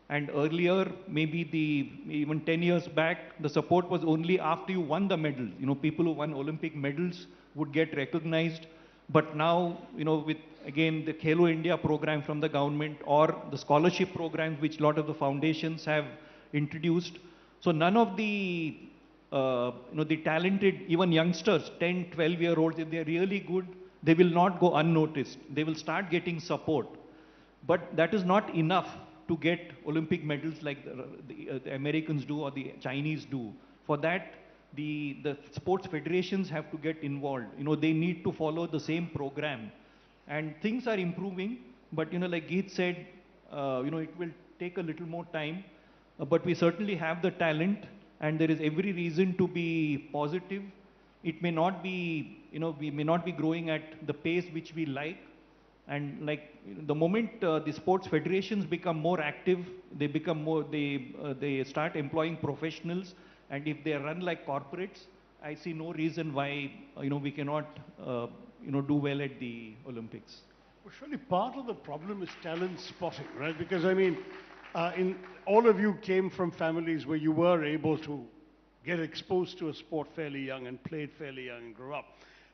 Speaker 4: And earlier, maybe even 10 years back, the support was only after you won the medal. You know, people who won Olympic medals would get recognized. But now, you know, with, again, the Khelo India program from the government or the scholarship programs which a lot of the foundations have introduced. So none of the, you know, the talented, even youngsters, 10, 12-year-olds, if they're really good, they will not go unnoticed. They will start getting support. But that is not enough to get Olympic medals like the Americans do or the Chinese do. For that, the sports federations have to get involved. You know, they need to follow the same program. And things are improving, but, you know, like Geet said, you know, it will take a little more time. But we certainly have the talent, and there is every reason to be positive. It may not be, you know, we may not be growing at the pace which we like. And like, you know, the moment the sports federations become more active, they become more, they start employing professionals. And if they run like corporates, I see no reason why, you know, we cannot, you know, do well at the Olympics.
Speaker 2: Well, surely part of the problem is talent spotting, right? Because, I mean, all of you came from families where you were able to get exposed to a sport fairly young and played fairly young and grow up.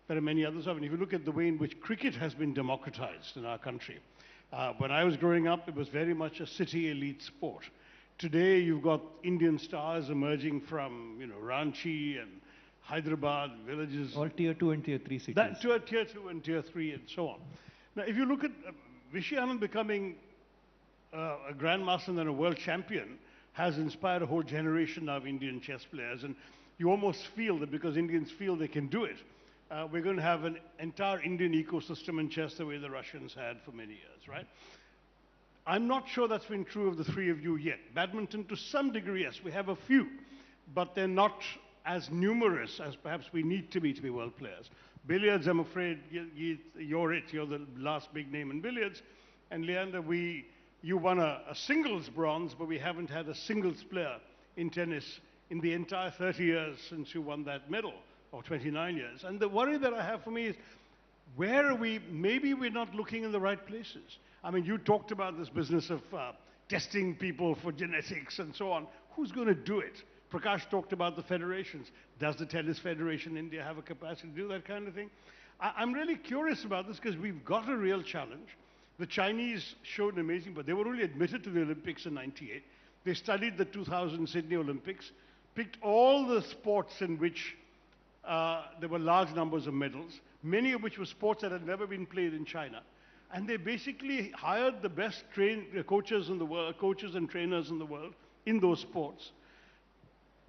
Speaker 2: There are many others. I mean, if you look at the way in which cricket has been democratized in our country, when I was growing up, it was very much a city elite sport. Today, you've got Indian stars emerging from, you know, Ranchi and Hyderabad, villages.
Speaker 4: All tier 2 and tier 3 cities.
Speaker 2: That, tier 2 and tier 3 and so on. Now, if you look at Vishy Anand becoming a grandmaster and then a world champion, has inspired a whole generation of Indian chess players. And you almost feel that because Indians feel they can do it, we're going to have an entire Indian ecosystem in chess the way the Russians had for many years, right? I'm not sure that's been true of the three of you yet. Badminton, to some degree, yes, we have a few, but they're not as numerous as perhaps we need to be world players. Billiards, I'm afraid, you're it. You're the last big name in billiards. And Leander, you won a singles bronze, but we haven't had a singles player in tennis in the entire 30 years since you won that medal, or 29 years. And the worry that I have for me is, where are we? Maybe we're not looking in the right places. I mean, you talked about this business of testing people for genetics and so on. Who's going to do it? Prakash talked about the federations. Does the Tennis Federation in India have a capacity to do that kind of thing? I'm really curious about this because we've got a real challenge. The Chinese showed an amazing, but they were only admitted to the Olympics in '98. They studied the 2000 Sydney Olympics, picked all the sports in which there were large numbers of medals, many of which were sports that had never been played in China. And they basically hired the best coaches in the world, coaches and trainers in the world in those sports,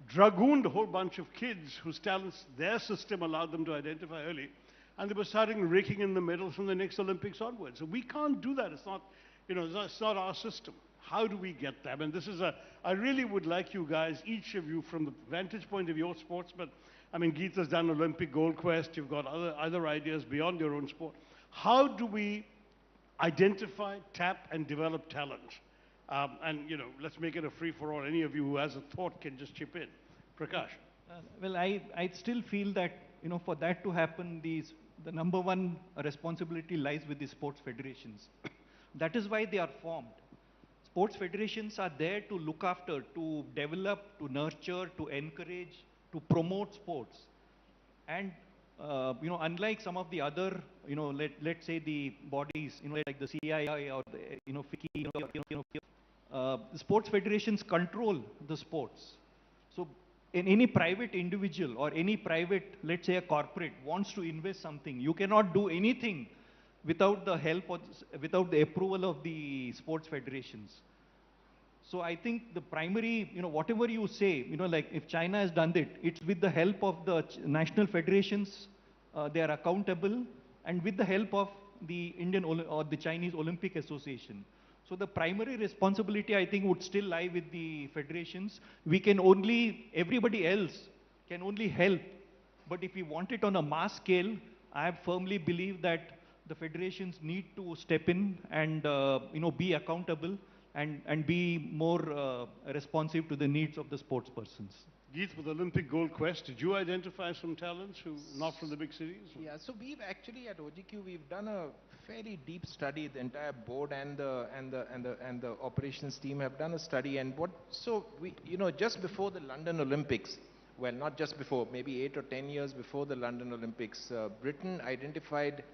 Speaker 2: dragooned a whole bunch of kids whose talents their system allowed them to identify early, and they were starting raking in the medals from the next Olympics onwards. So we can't do that. It's not, it's not our system. How do we get that? And this is I really would like you guys, each of you, from the vantage point of your sports, but I mean, Geeta's done Olympic gold quest. You've got other ideas beyond your own sport. How do we identify, tap, and develop talent? And, let's make it a free-for-all. Any of you who has a thought can just chip in. Prakash.
Speaker 4: Well, I still feel that, for that to happen, the number one responsibility lies with the sports federations. That is why they are formed. Sports federations are there to look after, to develop, to nurture, to encourage, to promote sports. And unlike some of the other, let's say the bodies, like the CII or the, FICCI, the sports federations control the sports. So in any private individual or any private, let's say a corporate, wants to invest something, you cannot do anything without the help or without the approval of the sports federations. So I think the primary, whatever you say, like if China has done it, it's with the help of the national federations, they are accountable, and with the help of the Indian or the Chinese Olympic Association. So the primary responsibility, I think, would still lie with the federations. Everybody else can only help. But if we want it on a mass scale, I firmly believe that the federations need to step in and, be accountable and be more responsive to the needs of the sports persons.
Speaker 2: Geet, with Olympic gold quest, did you identify some talents who not from the big cities?
Speaker 5: Yeah, so we've actually at OGQ we've done a fairly deep study. The entire board and the operations team have done a study. And we just before the London Olympics, well, not just before, maybe 8 or 10 years before the London Olympics, Britain identified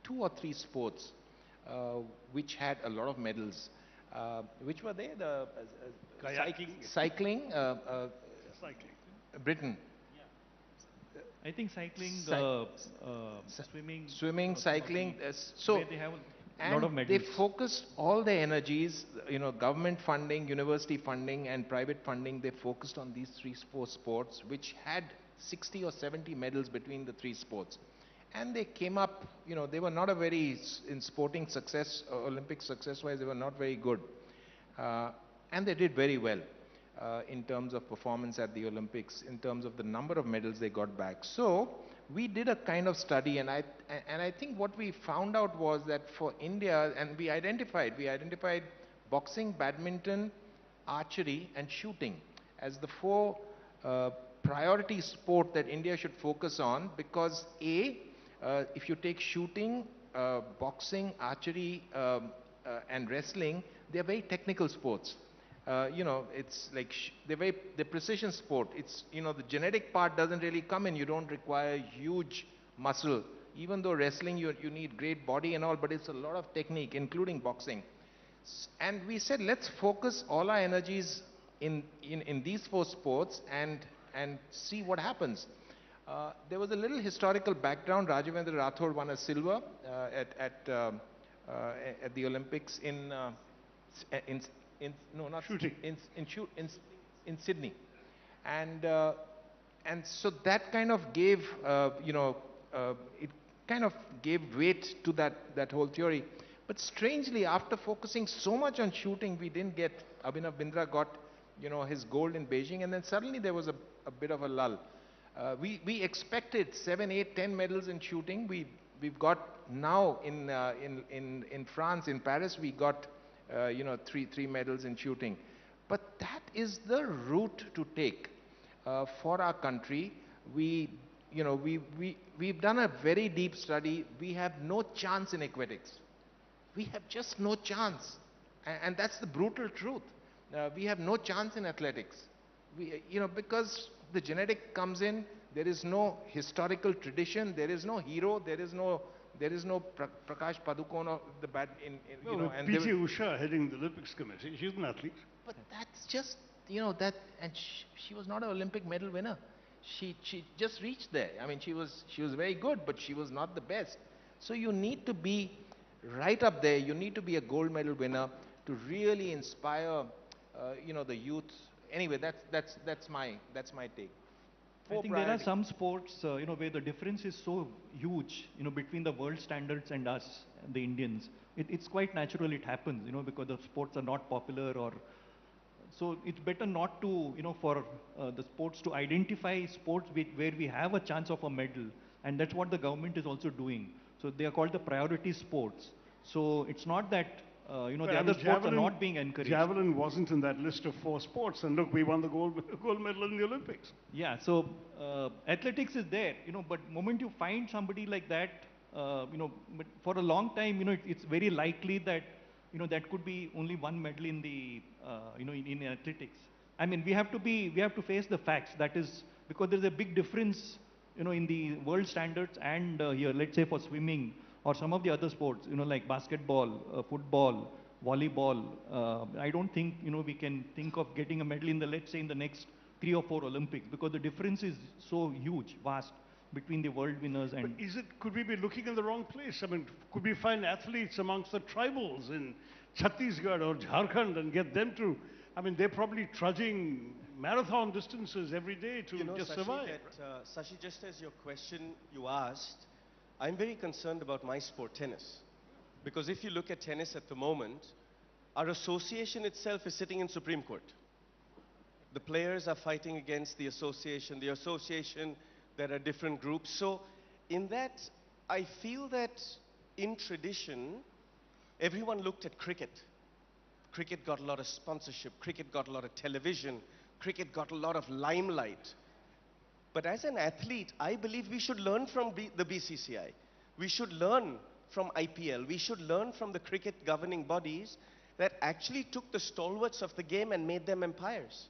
Speaker 5: 2 or 3 sports which had a lot of medals. Which were they? The
Speaker 2: Kayaking.
Speaker 5: Cycling.
Speaker 2: Cycling.
Speaker 5: Britain.
Speaker 4: I think cycling, swimming.
Speaker 5: Swimming, cycling.
Speaker 4: Where they have a lot of medals.
Speaker 5: They focused all their energies, government funding, university funding, and private funding. They focused on these 3 sports, which had 60 or 70 medals between the 3 sports. And they came up, they were not in sporting success, Olympic success-wise, they were not very good. And they did very well in terms of performance at the Olympics, in terms of the number of medals they got back. So we did a kind of study, and I think what we found out was that for India, and we identified boxing, badminton, archery, and shooting as the 4 priority sport that India should focus on, because if you take shooting, boxing, archery, and wrestling, they're very technical sports. It's like they're precision sport. It's, the genetic part doesn't really come in. You don't require huge muscle. Even though wrestling, you need great body and all, but it's a lot of technique, including boxing. And we said, let's focus all our energies in these 4 sports and see what happens. There was a little historical background. Rajavendra Rathod won a silver at the Olympics in no, not
Speaker 2: Shooting.
Speaker 5: in Sydney, and so that kind of gave it kind of gave weight to that whole theory. But strangely, after focusing so much on shooting, we didn't get Abhinav Bindra got his gold in Beijing, and then suddenly there was a bit of a lull. We expected 7, 8, 10 medals in shooting. We've got now in France, in Paris, we got three medals in shooting. But that is the route to take for our country. We've done a very deep study. We have no chance in aquatics. We have just no chance, and that's the brutal truth. We have no chance in athletics. Because the genetic comes in, there is no historical tradition, there is no hero, there is no Prakash Padukone of the and
Speaker 2: P.T. Usha heading the Olympics committee. She's an athlete.
Speaker 5: But that's just and she was not an Olympic medal winner. She just reached there. I mean, she was very good, but she was not the best. So you need to be right up there. You need to be a gold medal winner to really inspire the youth. Anyway, that's my take.
Speaker 4: I think there are some sports, where the difference is so huge, between the world standards and us, the Indians. It's quite natural it happens, because the sports are not popular or... So it's better not to, for the sports to identify sports where we have a chance of a medal. And that's what the government is also doing. So they are called the priority sports. So it's not that the other sports are not being encouraged.
Speaker 2: Javelin wasn't in that list of 4 sports, and look, we won the gold medal in the Olympics.
Speaker 4: Yeah, so athletics is there, but moment you find somebody like that, but for a long time, it's very likely that, that could be only one medal in the, in athletics. I mean, we have to face the facts. That is because there's a big difference, in the world standards and here, let's say for swimming, or some of the other sports, like basketball, football, volleyball. I don't think, we can think of getting a medal in let's say in the next 3 or 4 Olympics, because the difference is so huge, vast, between the world winners and...
Speaker 2: But could we be looking in the wrong place? I mean, could we find athletes amongst the tribals in Chhattisgarh or Jharkhand and get them to... I mean, they're probably trudging marathon distances every day to just survive.
Speaker 7: Sashi, just as your question you asked, I'm very concerned about my sport, tennis. Because if you look at tennis at the moment, our association itself is sitting in Supreme Court. The players are fighting against the association. There are different groups. So in that, I feel that in tradition, everyone looked at cricket. Cricket got a lot of sponsorship. Cricket got a lot of television. Cricket got a lot of limelight. But as an athlete, I believe we should learn from the BCCI. We should learn from IPL. We should learn from the cricket governing bodies that actually took the stalwarts of the game and made them empires,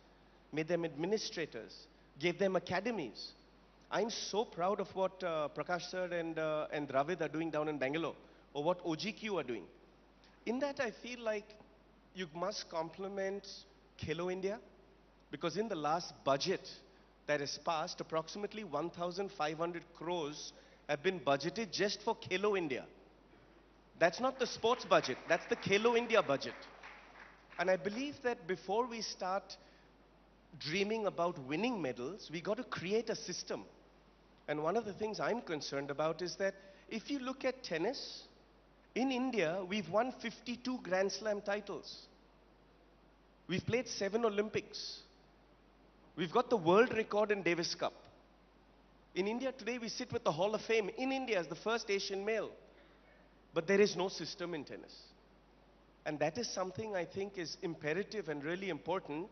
Speaker 7: made them administrators, gave them academies. I'm so proud of what Prakash sir and Dravid are doing down in Bangalore, or what OGQ are doing. In that, I feel like you must compliment Khelo India, because in the last budget that is passed, approximately 1,500 crores have been budgeted just for Khelo India. That's not the sports budget, that's the Khelo India budget. And I believe that before we start dreaming about winning medals, we got to create a system. And one of the things I'm concerned about is that if you look at tennis, in India, we've won 52 Grand Slam titles. We've played 7 Olympics. We've got the world record in Davis Cup. In India today, we sit with the Hall of Fame in India as the first Asian male. But there is no system in tennis. And that is something I think is imperative and really important,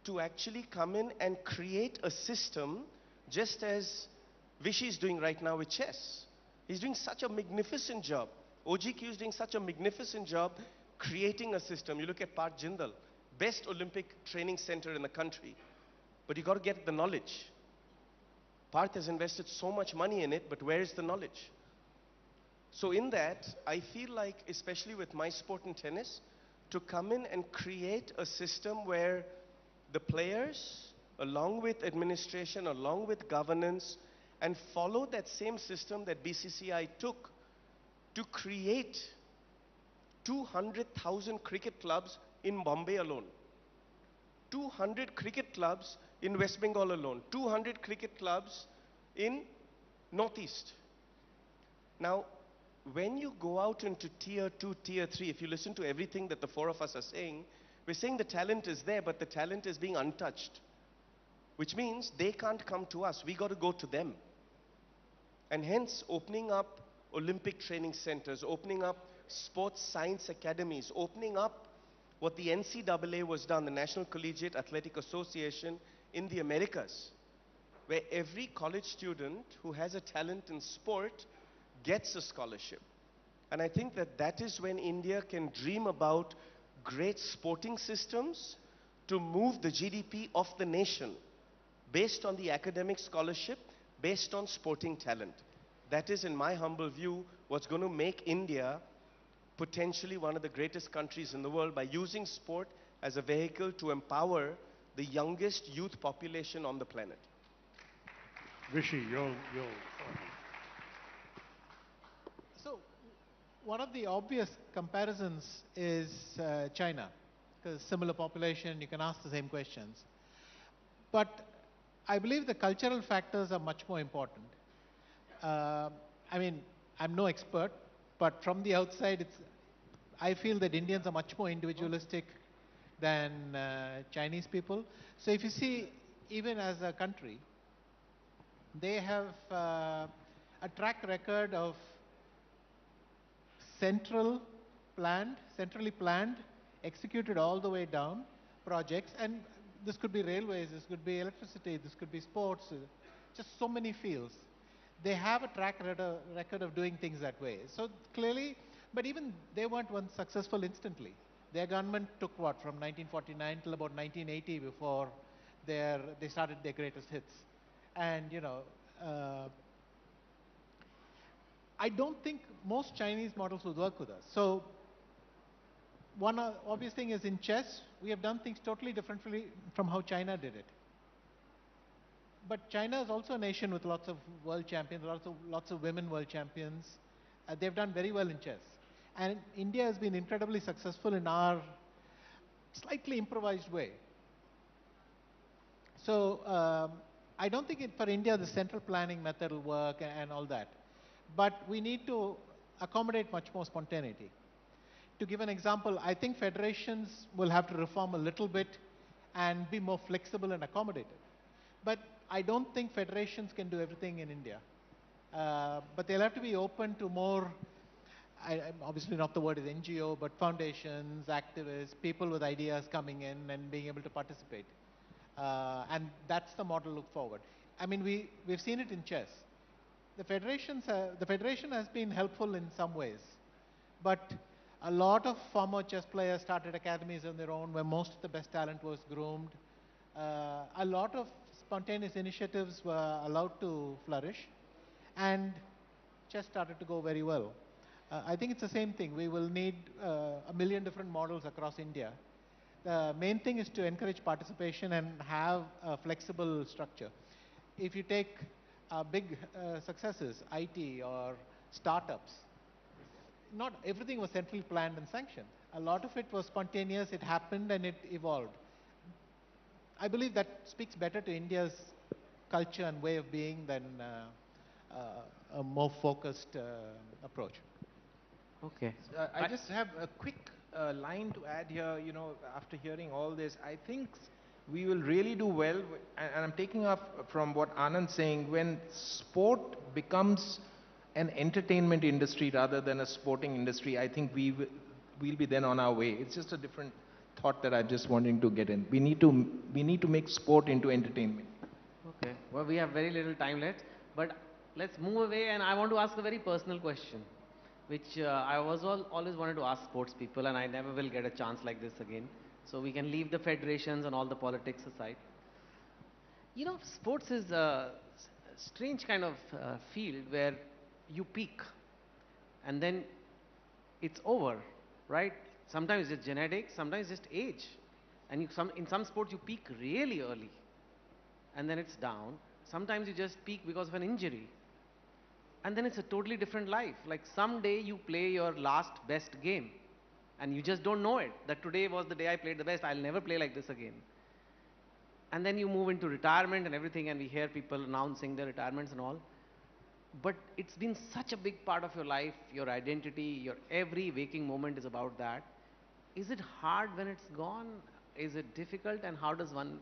Speaker 7: to actually come in and create a system, just as Vishy is doing right now with chess. He's doing such a magnificent job. OGQ is doing such a magnificent job creating a system. You look at Parth Jindal, best Olympic training center in the country. But you got to get the knowledge. Parth has invested so much money in it, but where is the knowledge? So in that, I feel like, especially with my sport in tennis, to come in and create a system where the players, along with administration, along with governance, and follow that same system that BCCI took to create 200,000 cricket clubs in Bombay alone. 200 cricket clubs in West Bengal alone. 200 cricket clubs in Northeast. Now, when you go out into tier 2, tier 3, if you listen to everything that the four of us are saying, we're saying the talent is there, but the talent is being untouched. Which means they can't come to us. We got to go to them. And hence, opening up Olympic training centers, opening up sports science academies, opening up what the NCAA was done, the National Collegiate Athletic Association in the Americas, where every college student who has a talent in sport gets a scholarship. And I think that that is when India can dream about great sporting systems to move the GDP of the nation based on the academic scholarship, based on sporting talent. That is, in my humble view, what's going to make India potentially one of the greatest countries in the world by using sport as a vehicle to empower the youngest youth population on the planet.
Speaker 2: Rishi,
Speaker 6: So, one of the obvious comparisons is China, because similar population, you can ask the same questions. But I believe the cultural factors are much more important. I mean, I'm no expert, but from the outside, I feel that Indians are much more individualistic than Chinese people. So if you see, even as a country, they have a track record of centrally planned, executed all the way down projects. And this could be railways, this could be electricity, this could be sports, just so many fields. They have a track record of doing things that way. So clearly, but even they weren't one successful instantly. Their government took what, from 1949 till about 1980 before they started their greatest hits. And I don't think most Chinese models would work with us. So one obvious thing is in chess, we have done things totally differently from how China did it. But China is also a nation with lots of world champions, lots of women world champions. They've done very well in chess. And India has been incredibly successful in our slightly improvised way. So I don't think for India the central planning method will work and all that. But we need to accommodate much more spontaneity. To give an example, I think federations will have to reform a little bit and be more flexible and accommodative. But I don't think federations can do everything in India. But they'll have to be open to more, obviously not the word is NGO, but foundations, activists, people with ideas coming in and being able to participate. And that's the model look forward. I mean, we've seen it in chess. The federation has been helpful in some ways, but a lot of former chess players started academies on their own where most of the best talent was groomed. A lot of spontaneous initiatives were allowed to flourish, and chess started to go very well. I think it's the same thing. We will need a million different models across India. The main thing is to encourage participation and have a flexible structure. If you take big successes, IT or startups, not everything was centrally planned and sanctioned. A lot of it was spontaneous, it happened and it evolved. I believe that speaks better to India's culture and way of being than a more focused approach.
Speaker 3: Okay.
Speaker 5: I just have a quick line to add here. After hearing all this, I think we will really do well, and I'm taking up from what Anand's saying, when sport becomes an entertainment industry rather than a sporting industry, I think we'll be then on our way. It's just a different thought that I'm just wanting to get in. We need to make sport into entertainment.
Speaker 3: Okay. Well, we have very little time left, but let's move away, and I want to ask a very personal question, which I always wanted to ask sports people, and I never will get a chance like this again. So we can leave the federations and all the politics aside. Sports is a strange kind of field where you peak and then it's over, right? Sometimes it's genetic, sometimes it's just age. And in some sports you peak really early and then it's down. Sometimes you just peak because of an injury. And then it's a totally different life. Like someday you play your last best game And you just don't know it, that today was the day I played the best, I'll never play like this again. And then you move into retirement and everything, and we hear people announcing their retirements and all. But it's been such a big part of your life, your identity, your every waking moment is about that. Is it hard when it's gone? Is it difficult? And how does one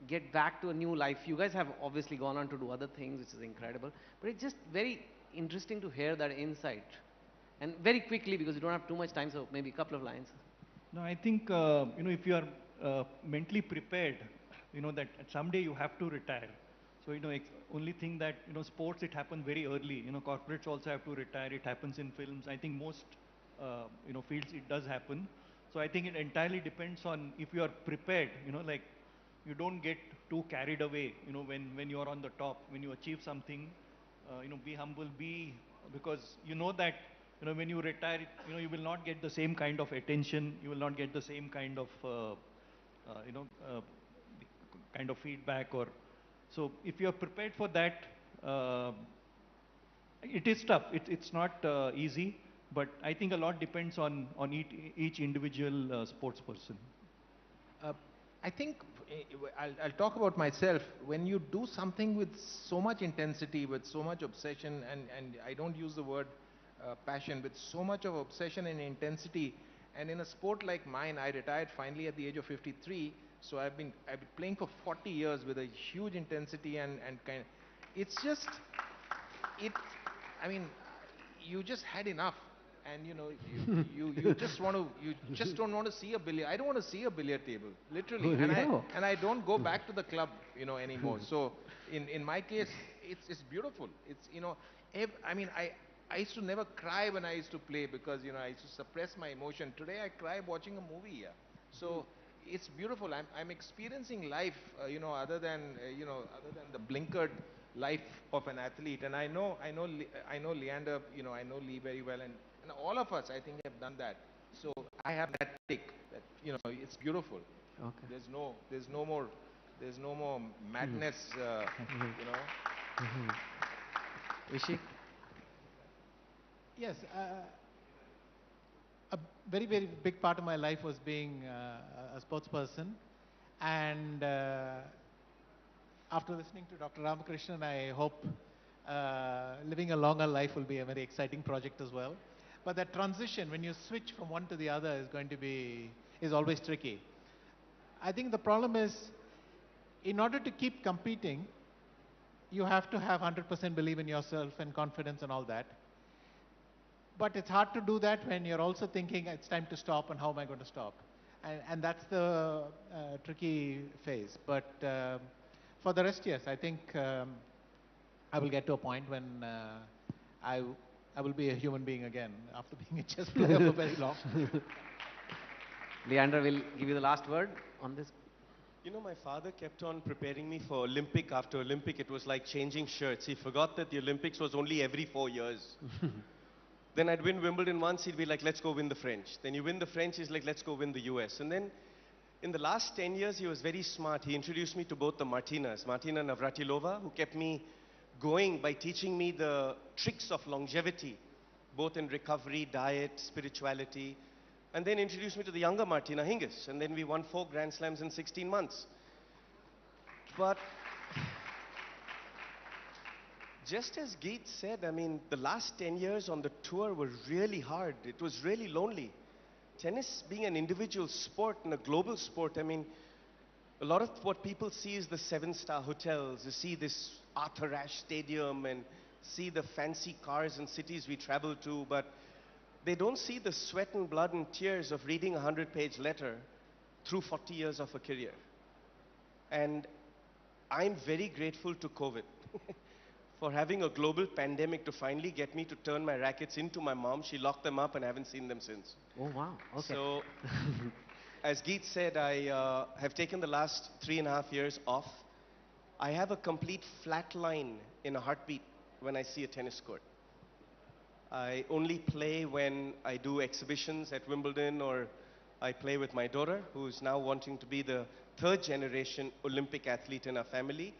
Speaker 3: get back to a new life? You guys have obviously gone on to do other things, which is incredible. But it's just very interesting to hear that insight. And very quickly, because you don't have too much time, so maybe a couple of lines.
Speaker 4: No, I think, if you are mentally prepared, that someday you have to retire. So, only thing that, sports, it happens very early. Corporates also have to retire. It happens in films. I think most, fields, it does happen. So I think it entirely depends on if you are prepared, like you don't get too carried away, when you are on the top, when you achieve something, be humble, because you know that, when you retire, you will not get the same kind of attention, you will not get the same kind of, feedback so if you are prepared for that, it is tough. It's not easy, but I think a lot depends on each individual sports person.
Speaker 5: I think I'll talk about myself. When you do something with so much intensity, with so much obsession, and I don't use the word passion, with so much of obsession and intensity, and in a sport like mine, I retired finally at the age of 53. So I've been playing for 40 years with a huge intensity and kind. It's just, I mean, you just had enough, and you just don't want to see a billiard. I don't want to see a billiard table, literally, and I don't go back to the club, anymore. So in my case, it's beautiful. It's I used to never cry when I used to play because I used to suppress my emotion. Today I cry watching a movie here. So it's beautiful. I'm experiencing life, other than the blinkered life of an athlete. And I know Leander, I know Lee very well, and all of us, I think, have done that. So I have that take that it's beautiful.
Speaker 3: Okay.
Speaker 5: There's no more madness.
Speaker 3: Rishi?
Speaker 6: Yes, a very, very big part of my life was being a sports person. And after listening to Dr. Ramakrishnan, I hope living a longer life will be a very exciting project as well. But that transition, when you switch from one to the other, is always tricky. I think the problem is, in order to keep competing, you have to have 100% belief in yourself and confidence and all that. But it's hard to do that when you're also thinking it's time to stop and how am I going to stop. And that's the tricky phase. But for the rest, yes, I think I will get to a point when I will be a human being again after being a chess player for very long.
Speaker 3: Leander will give you the last word on this.
Speaker 7: My father kept on preparing me for Olympic after Olympic. It was like changing shirts. He forgot that the Olympics was only every 4 years. Then I'd win Wimbledon once, he'd be like, let's go win the French. Then you win the French, he's like, let's go win the US. And then in the last 10 years, he was very smart. He introduced me to both the Martinas, Martina Navratilova, who kept me going by teaching me the tricks of longevity, both in recovery, diet, spirituality. And then introduced me to the younger Martina Hingis. And then we won 4 Grand Slams in 16 months. But just as Geet said, the last 10 years on the tour were really hard. It was really lonely. Tennis being an individual sport and a global sport, a lot of what people see is the 7-star hotels. You see this Arthur Ashe Stadium and see the fancy cars and cities we travel to, but they don't see the sweat and blood and tears of reading a 100-page letter through 40 years of a career. And I'm very grateful to COVID for having a global pandemic to finally get me to turn my rackets into my mom. She locked them up and I haven't seen them since.
Speaker 3: Oh, wow. Okay.
Speaker 7: So, as Geet said, I have taken the last 3.5 years off. I have a complete flat line in a heartbeat when I see a tennis court. I only play when I do exhibitions at Wimbledon or I play with my daughter, who's now wanting to be the 3rd generation Olympic athlete in our family.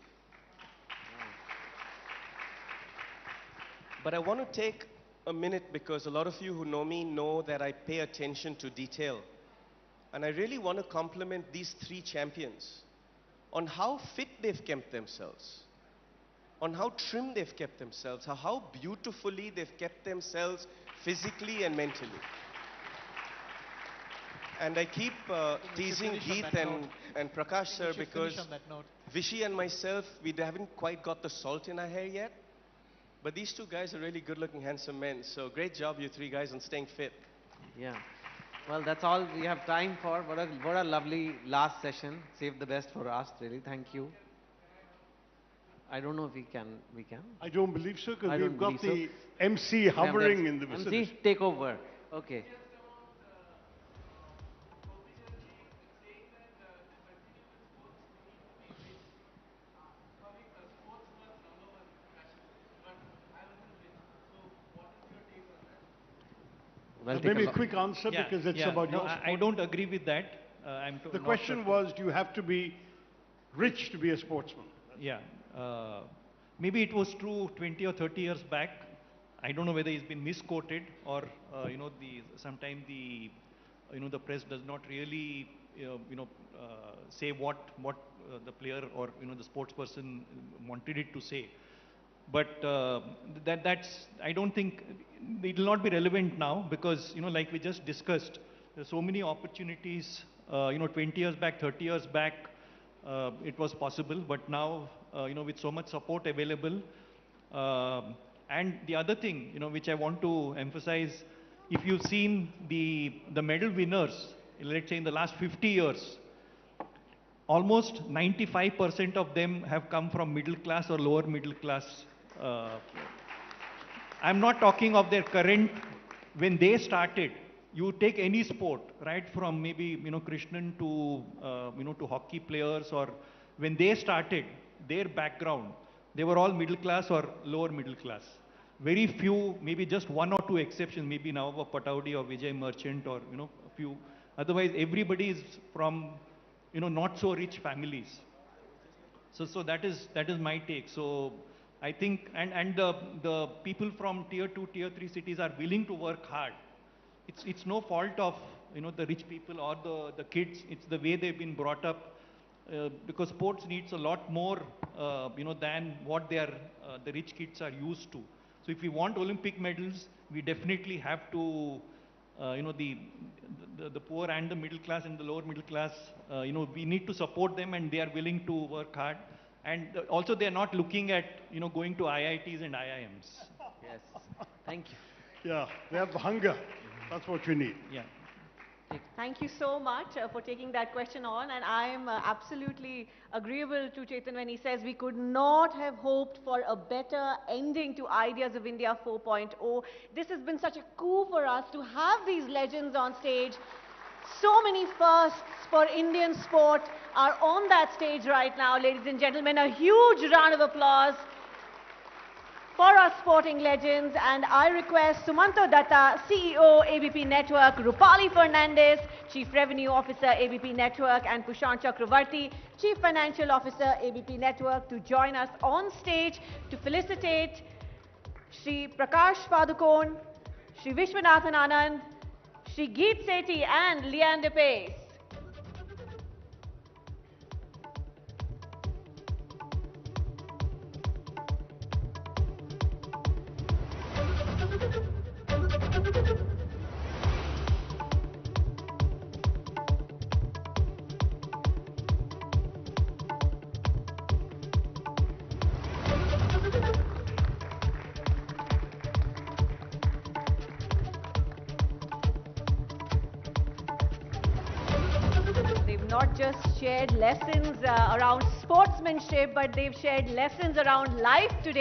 Speaker 7: But I want to take a minute because a lot of you who know me know that I pay attention to detail. And I really want to compliment these three champions on how fit they've kept themselves, on how trim they've kept themselves, how beautifully they've kept themselves physically and mentally. And I keep teasing Geet and Prakash sir because Vishy and myself, we haven't quite got the salt in our hair yet. But these two guys are really good-looking, handsome men. So great job, you three guys, on staying fit.
Speaker 3: Yeah. Well, that's all we have time for. What a lovely last session. Save the best for us, really. Thank you. I don't know if we can.
Speaker 2: I don't believe so, because we've got
Speaker 3: believe
Speaker 2: the MC hovering in the
Speaker 3: MC,
Speaker 2: vicinity.
Speaker 3: take over. Okay. Well,
Speaker 2: Maybe a quick answer, because it's about your sport.
Speaker 4: I don't agree with that.
Speaker 2: The question was, do you have to be rich to be a sportsman?
Speaker 4: Yeah. Maybe it was true 20 or 30 years back. I don't know whether it's been misquoted or, sometimes the press does not really, say what the player or, the sports person wanted it to say. But I don't think it will not be relevant now because, like we just discussed, there's so many opportunities, 20 years back, 30 years back, it was possible. But now, with so much support available, and the other thing, which I want to emphasize, if you've seen the medal winners, let's say in the last 50 years, almost 95% of them have come from middle class or lower middle class. I'm not talking of their current, when they started. You take any sport, right from maybe, Krishnan to, to hockey players, or when they started, their background, they were all middle class or lower middle class. Very few, maybe just one or two exceptions, maybe Navaba Pataudi or Vijay Merchant or, a few. Otherwise, everybody is from, not so rich families. So that is my take. So I think, and the people from tier 2, tier 3 cities are willing to work hard. It's no fault of, the rich people or the kids. It's the way they've been brought up, because sports needs a lot more, than what the rich kids are used to. So if we want Olympic medals, we definitely have to, the poor and the middle class and the lower middle class, we need to support them, and they are willing to work hard. And also they are not looking at, going to IITs and IIMs.
Speaker 3: Yes. Thank you.
Speaker 2: Yeah, they have the hunger. That's what you need.
Speaker 4: Yeah.
Speaker 1: Thank you so much for taking that question on, and I am absolutely agreeable to Chetan when he says we could not have hoped for a better ending to Ideas of India 4.0. This has been such a coup for us to have these legends on stage. So many firsts for Indian sport are on that stage right now, ladies and gentlemen. A huge round of applause for our sporting legends, and I request Sumanto Datta, CEO, ABP Network, Rupali Fernandez, Chief Revenue Officer, ABP Network, and Pushant Chakravarti, Chief Financial Officer, ABP Network, to join us on stage to felicitate Shri Prakash Padukone, Shri Vishwanathan Anand, Shri Geet Sethi, and Leanne Pace. Not just shared lessons around sportsmanship, but they've shared lessons around life today.